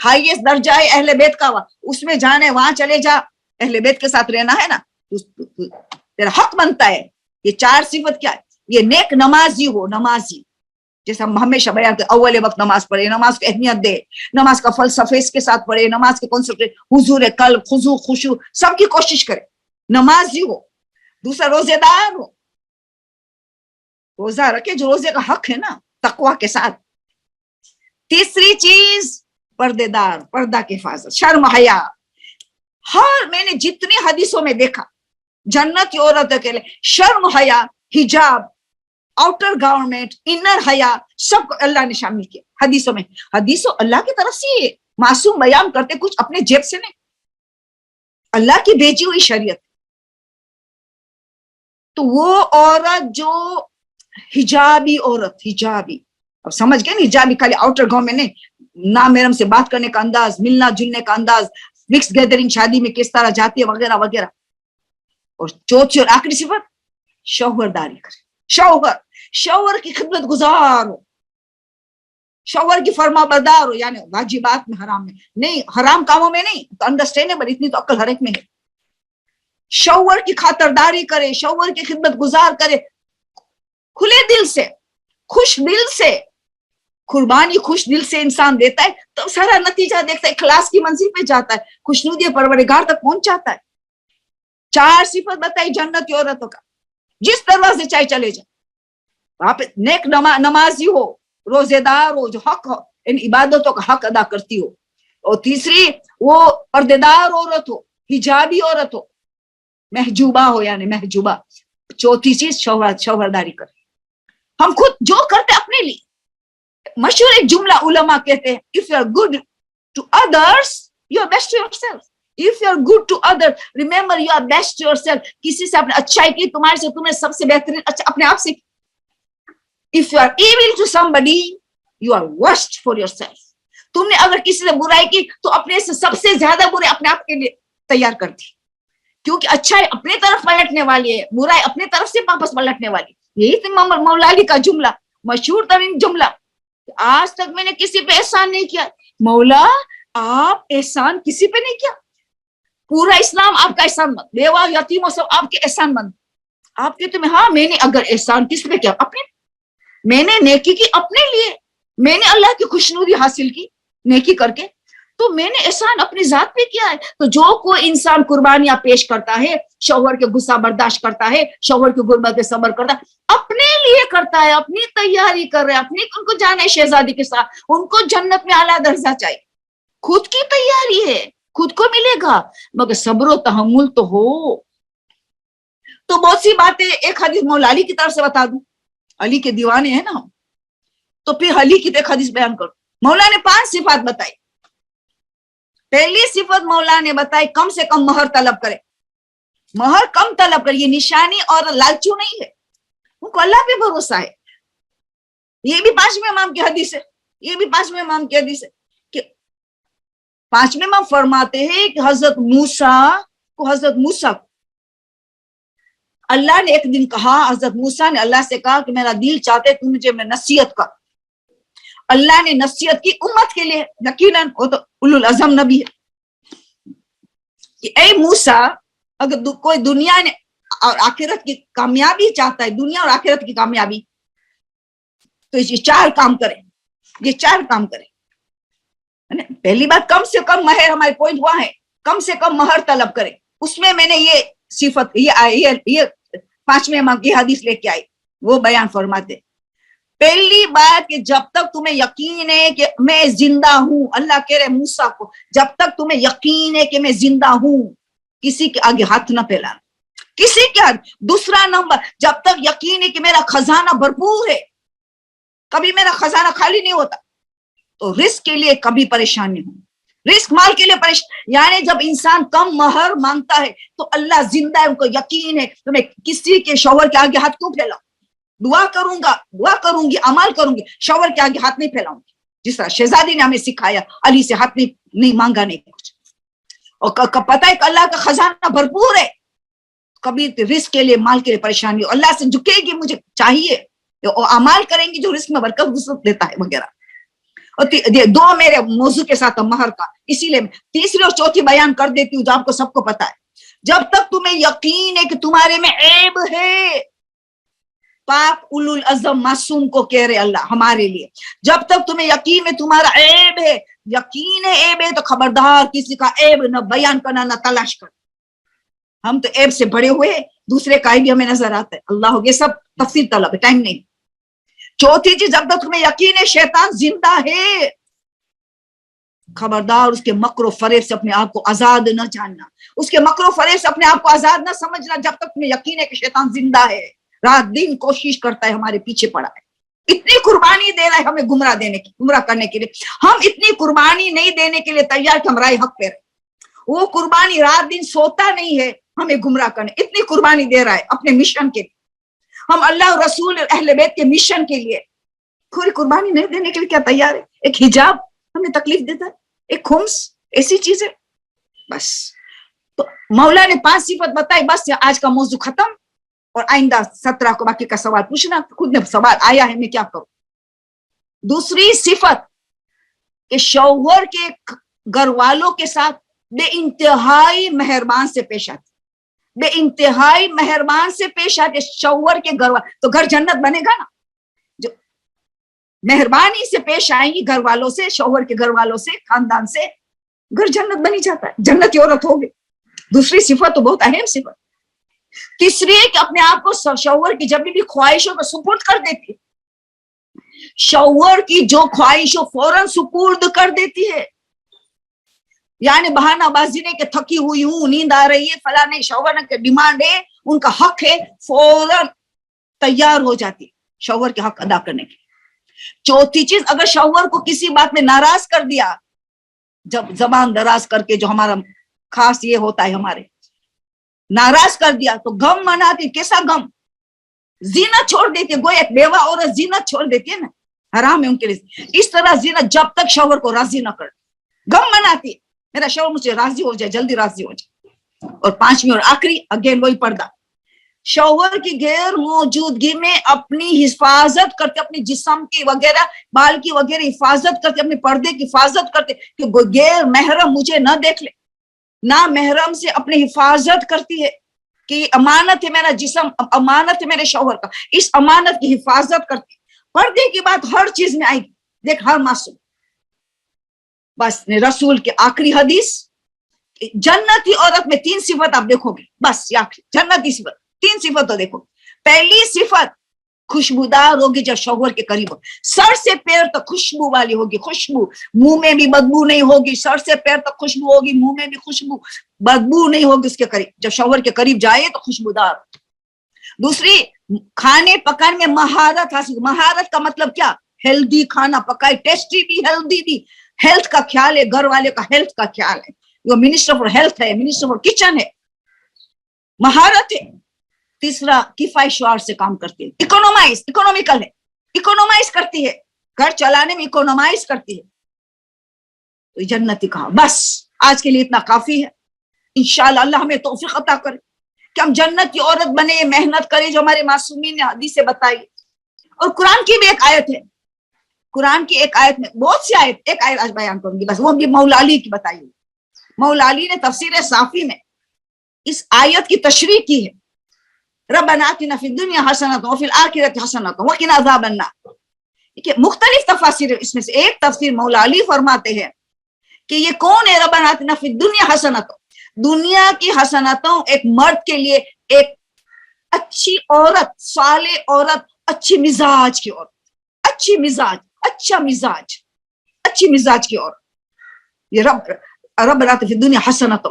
हाईएस्ट दर्जा है अहले बैत का, उसमें जाने, वहां चले जा, अहले बैत के साथ रहना है ना, तेरा हक बनता है। ये 4 सिफत क्या है? ये नेक नमाजी हो, नमाजी, जैसे हम हमेशा बयान करते, अव्वल वक्त नमाज पढ़े, नमाज को अहमियत दे, नमाज का फलसफे के साथ पढ़े, नमाज के कॉन्सेंट्रेट, हुजूर कल्ब, खुजू खुशू, सबकी कोशिश करे, नमाजी हो। दूसरा, रोजेदार हो, रोजा रखे, जो रोजे का हक है ना, तकवा के साथ। तीसरी चीज, पर्देदार, पर्दा की हिफाजत, शर्म हया। हर, मैंने जितनी हदीसों में देखा, जन्नती औरतों के लिए शर्म हया, हिजाब, आउटर गारमेंट, इनर हया, सब अल्लाह ने शामिल किया हदीसों में। हदीसों अल्लाह की तरफ से मासूम बयान करते, कुछ अपने जेब से नहीं, अल्लाह की भेजी हुई शरीयत। तो वो औरत जो हिजाबी औरत, हिजाबी, अब समझ गए ना, हिजाबी खाली आउटर गांव में नहीं, ना मेरम से बात करने का अंदाज, मिलना जुलने का अंदाज, मिक्स गैदरिंग, शादी में किस तरह जाती है, वगैरह वगैरह। और चौथी और आखिरी सिफत, शौहरदारी करे। शौहर की खिदमत गुजार हो, शौहर की फरमाबरदार हो, यानी वाजिबात में, हराम में नहीं, हराम कामों में नहीं, तो अंडरस्टैंडेबल, इतनी तो अक्ल हर एक में है। शौहर की खातरदारी करे, शौहर की खिदमत गुजार करे, खुले दिल से, खुश दिल से। कुर्बानी खुश दिल से इंसान देता है तो सारा नतीजा देखता है, इखलास की मंजिल पे जाता है, खुशनुदी परवरदिगार तक पहुंच जाता है। 4 सिफत बताई जन्नती औरतों का, जिस दरवाजे चाहे चले जाए, वहां पे नेक नमाजी हो, रोजेदार हो, जो हक हो, इन इबादतों का हक अदा करती हो। और तीसरी, वो पर्देदार औरत हो, हिजाबी औरत हो, महजूबा हो, यानी महजूबा। चौथी चीज, शौहरदारी करे। हम खुद जो करते अपने लिए, मशहूर एक जुमला उलमा कहते हैं, if you are good to others you are best to yourself, if you are good to other remember you are best to yourself. किसी से आपने अच्छाई की, तुम्हारे से तुमने सबसे बेहतरीन अच्छा अपने आप से। If you are evil to somebody you are worst for yourself. तुमने अगर किसी से बुराई की तो अपने से सबसे ज्यादा बुरे अपने आप के लिए तैयार कर दी, क्योंकि अच्छाई अपनी तरफ पलटने वाली है, बुराई अपनी तरफ से वापस पलटने वाली। यही तो मौला अली का जुमला, मशहूर तरीन जुमला, आज तक मैंने किसी पे एहसान नहीं किया, मौला آپ احسان کسی پہ نہیں کیا. پورا اسلام آپ کا احسان مند, بیوہ یتیموں سب آپ کے احسان مند. آپ کہتے ہیں ہاں میں نے اگر احسان کس پہ کیا, اپنے, میں نے نیکی کی اپنے لیے, میں نے اللہ کی خوشنودی حاصل کی نیکی کر کے, تو میں نے احسان اپنی ذات پہ کیا ہے. تو جو کوئی انسان قربانیاں پیش کرتا ہے, شوہر کے غصہ برداشت کرتا ہے, شوہر کی غربت پہ صبر کرتا ہے, اپنے لیے کرتا ہے, اپنی تیاری کر رہے, اپنی, ان کو جانا ہے شہزادی کے ساتھ, ان کو جنت میں اعلیٰ درجہ چاہیے, خود کی تیاری ہے, خود کو ملے گا, مگر صبر و تحمل تو ہو. تو بہت سی باتیں ایک حدیث مولا علی کی طرف سے بتا دوں, علی کے دیوانے ہیں نا ہم, تو پھر علی کی ایک حدیث بیان کرو. مولا نے 5 صفات بتائی. پہلی صفت مولا نے بتائی کم سے کم مہر طلب کرے, مہر کم طلب کرے. یہ نشانی اور لالچو نہیں ہے, ان کو اللہ پہ بھروسہ ہے. یہ بھی 5ویں امام کی حدیث ہے, یہ بھی 5ویں امام کی حدیث ہے کہ 5ویں امام فرماتے ہیں کہ حضرت موسیٰ کو اللہ نے ایک دن کہا, حضرت موسیٰ نے اللہ سے کہا کہ میرا دل چاہتے تو مجھے میں نصیحت کر. اللہ نے نصیحت کی امت کے لیے, یقیناً وہ تو اولو العزم نبی ہے, کہ اے موسیٰ اگر کوئی دنیا نے اور آخرت کی کامیابی چاہتا ہے, دنیا اور آخرت کی کامیابی, تو یہ 4 کام کرے, یہ 4 کام کرے. پہلی بات کم سے کم مہر, ہمارے پوائنٹ ہوا ہے کم سے کم مہر طلب کرے. اس میں میں نے یہ صفت, یہ 5ویں امام کی حدیث لے کے آئی, وہ بیان فرماتے. پہلی بات کہ جب تک تمہیں یقین ہے کہ میں زندہ ہوں, اللہ کہہ رہے موسیٰ کو, جب تک تمہیں یقین ہے کہ میں زندہ ہوں, کسی کے آگے ہاتھ نہ پھیلانا, کسی کے آگے. دوسرا نمبر, جب تک یقین ہے کہ میرا خزانہ بھرپور ہے, کبھی میرا خزانہ خالی نہیں ہوتا, تو رزق کے لیے کبھی پریشان نہیں ہوں, رزق مال کے لیے پریشان. یعنی جب انسان کم مہر مانگتا ہے تو اللہ زندہ ہے, ان کو یقین ہے, تو میں کسی کے شوہر کے آگے ہاتھ کیوں پھیلاؤں, دعا کروں گا, دعا کروں گی, عمل کروں گی, شوہر کے آگے ہاتھ نہیں پھیلاؤں گی. جس طرح شہزادی نے ہمیں سکھایا, علی سے ہاتھ نہیں مانگا, نہیں کچھ. اور پتہ ہے کہ اللہ کا خزانہ بھرپور ہے, کبھی رزق کے لیے مال کے لیے پریشانی, اللہ سے جھکے گی, مجھے چاہیے, اور عمل کریں گی جو رزق میں برکت وسعت دیتا ہے وغیرہ. اور 2 میرے موضوع کے ساتھ مہر کا, اسی لیے 3ری اور 4تھی بیان کر دیتی ہوں جو آپ کو سب کو پتا ہے. جب تک تمہیں یقین ہے کہ تمہارے میں عیب ہے, پاک اولو العزم معصوم کو کہہ رہے اللہ ہمارے لیے, جب تک تمہیں یقین ہے تمہارا عیب ہے, یقین ہے عیب ہے, تو خبردار کسی کا عیب نہ بیان کرنا, نہ تلاش کرنا. ہم تو عیب سے بڑے ہوئے, دوسرے کا بھی ہمیں نظر آتا ہے. اللہ, یہ سب تفصیل طلب ہے, ٹائم نہیں. 4تھی چیز, جب تک تمہیں یقین ہے شیطان زندہ ہے, خبردار اس کے مکر و فریب سے اپنے آپ کو آزاد نہ جاننا, اس کے مکر و فریب سے اپنے آپ کو آزاد نہ سمجھنا. جب تک تمہیں یقین ہے کہ شیطان زندہ ہے, رات دن کوشش کرتا ہے, ہمارے پیچھے پڑا ہے, اتنی قربانی دے رہا ہے ہمیں گمراہ کرنے کے لیے. ہم اتنی قربانی نہیں دینے کے لیے تیار کہ ہم رائے حق پہ رہے. وہ قربانی رات دن سوتا نہیں ہے ہمیں گمراہ کرنے, اتنی قربانی دے رہا ہے اپنے مشن کے لیے. ہم اللہ رسول اہل بیت کے مشن کے لیے پوری قربانی نہیں دینے کے لیے کیا تیار ہے؟ ایک حجاب ہمیں تکلیف دیتا ہے, ایک خمس, ایسی چیزیں. بس تو مولا نے 5 صفت بتائی, بس آج کا موضوع ختم. اور آئندہ 17 کو باقی کا سوال پوچھنا, خود میں سوال آیا ہے, میں کیا کروں. دوسری صفت کہ شوہر کے گھر والوں کے ساتھ بے انتہائی مہربان سے پیش آتے, بے انتہائی مہربان سے پیش آتے. شوہر کے گھر والوں, تو گھر جنت بنے گا نا, جو مہربانی سے پیش آئیں گی گھر والوں سے, شوہر کے گھر والوں سے, خاندان سے, گھر جنت بنی جاتا ہے, جنت کی عورت ہوگی. دوسری صفت تو بہت اہم صفت. تیسری ہے کہ اپنے آپ کو شوہر کی جب بھی خواہشوں کو سپرد کر دیتی ہے, شوہر کی جو خواہشوں فوراً سپرد کر دیتی ہے. یعنی بہانہ بازی نہیں کہ تھکی ہوئی ہوں, نیند آ رہی ہے, فلاں نہیں, شوہر کے ڈیمانڈ ہے, ان کا حق ہے, فوراً تیار ہو جاتی شوہر کے حق ادا کرنے کے. 4تھی چیز, اگر شوہر کو کسی بات میں ناراض کر دیا, جب زبان دراز کر کے, جو ہمارا خاص یہ ہوتا ہے ہمارے, ناراض کر دیا تو غم مناتی. کیسا غم؟ زینت چھوڑ دیتی ہے, گویا ایک بیوہ عورت زینت چھوڑ دیتی ہے نا, حرام ہے ان کے لیے. اس طرح زینت جب تک شوہر کو راضی نہ کر, غم مناتی ہے, میرا شوہر مجھے راضی ہو جائے, جلدی راضی ہو جائے. اور 5ویں اور آخری, اگین وہی پردہ, شوہر کی غیر موجودگی میں اپنی حفاظت کرتے، اپنی جسم کی وغیرہ بال کی وغیرہ حفاظت کرتے، اپنے پردے کی حفاظت کرتے کہ غیر محرم مجھے نہ دیکھ لے. نہ محرم سے اپنی حفاظت کرتی ہے کہ یہ امانت ہے میرا جسم، امانت ہے میرے شوہر کا، اس امانت کی حفاظت کرتی. پردے کی بات ہر چیز میں آئے گی. دیکھ ہر معصوم. بس رسول کے آخری حدیث، جنتی عورت میں 3 صفت آپ دیکھو گے. بس یہ آخری جنتی صفت 3 صفت تو دیکھو. پہلی صفت خوشبودار ہوگی جب شوہر کے قریب ہو. سر سے پیر تک خوشبو والی ہوگی. خوشبو، منہ میں بھی بدبو نہیں ہوگی. سر سے پیر تک خوشبو ہوگی، منہ میں بھی خوشبو، بدبو نہیں ہوگی اس کے قریب. جب شوہر کے قریب جائے تو خوشبودار. دوسری، کھانے پکانے میں مہارت حاصل. مہارت کا مطلب کیا؟ ہیلدی کھانا پکائے، ٹیسٹی بھی ہیلدی بھی. ہیلتھ کا خیال ہے، گھر والے کا ہیلتھ کا خیال ہے. وہ منسٹر فار ہیلتھ ہے، منسٹر فار کچن ہے. مہارت ہے. تیسرا، کفایت شعار سے کام کرتی ہے، اکنومیکل ہے، اکنومائز کرتی ہے، گھر چلانے میں اکنومائز کرتی ہے. تو جنتی کہا. بس آج کے لیے اتنا کافی ہے. انشاءاللہ اللہ ہمیں توفیق عطا کرے کہ ہم جنت کی عورت بنے، محنت کرے جو ہمارے معصومین نے حدیث سے بتائی. اور قرآن کی بھی ایک آیت ہے، قرآن کی ایک آیت میں، بہت سی آیت، ایک آیت آج بیان کروں گی بس، وہ بھی مولا علی کی بتائی. مولا علی نے تفسیر صافی میں اس آیت کی تشریح کی ہے. ربنا آتنا فی الدنیا حسنۃ وفی الآخرۃ حسنۃ وقنا عذاب النار. مختلف تفاسیر، اس میں سے ایک تفسیر مولا علی فرماتے ہیں کہ یہ کون ہے ربنا آتنا فی الدنیا حسنۃ؟ دنیا کی حسنتوں ایک مرد کے لیے ایک اچھی عورت، صالح عورت، اچھی مزاج کی عورت، اچھی مزاج، اچھا مزاج، اچھی مزاج کی عورت. یہ ربنا آتنا فی الدنیا حسنۃ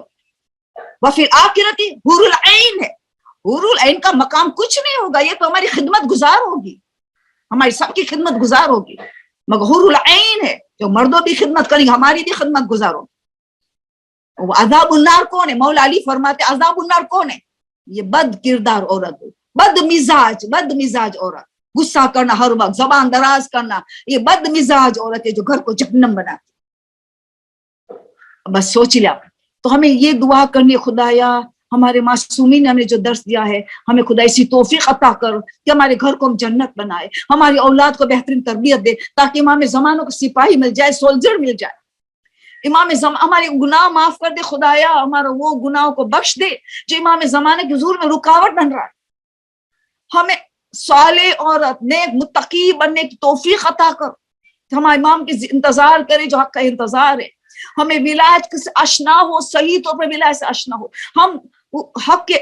وفی الآخرۃ حور العین ہے. حور العین کا مقام کچھ نہیں ہوگا، یہ تو ہماری خدمت گزار ہوگی، ہماری سب کی خدمت گزار ہوگی. مگر حور العین ہے جو مردوں بھی خدمت کریں گے، ہماری بھی خدمت گزار ہوگی. وہ عذاب النار کون ہے؟ مولا علی فرماتے عذاب النار کون ہے؟ یہ بد کردار عورت، بد مزاج عورت، غصہ کرنا ہر وقت، زبان دراز کرنا، یہ بد مزاج عورت ہے جو گھر کو جہنم بناتی. بس سوچ لیا. تو ہمیں یہ دعا کرنی، خدایا ہمارے معصومین نے ہمیں جو درس دیا ہے، ہمیں خدا اسی توفیق عطا کر کہ ہمارے گھر کو ہم جنت بنائے، ہماری اولاد کو بہترین تربیت دے، تاکہ امام زمانوں کو سپاہی مل جائے، سولجر مل جائے. ہمارے گناہ معاف کر دے خدایا، ہمارا وہ گناہوں کو بخش دے جو امام زمانے کے حضور میں رکاوٹ بن رہا ہے. ہمیں صالح عورت، نیک متقی بننے کی توفیق عطا کر. ہم امام کے انتظار کریں جو حق کا انتظار ہے. ہمیں ولایت سے آشنا ہو، صحیح طور پر ولایت سے آشنا ہو. ہم حق کے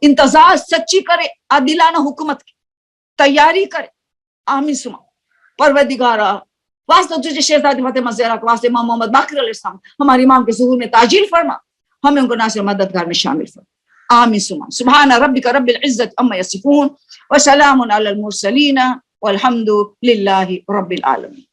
انتظار سچی کرے، عادلانہ حکومت کی تیاری کرے. آمین سما. پروردگارا واسطہ تجھے شہزادی فاطمہ زہرا کے واسطے امام محمد باقر علیہ السلام ہمارے امام کے ظہور میں تاجیل فرما، ہمیں ان کو ناصر مددگار میں شامل فرما. آمین سما. سبحان ربک رب العزت عما یصفون وسلام علی المرسلین والحمد للہ رب العالمین.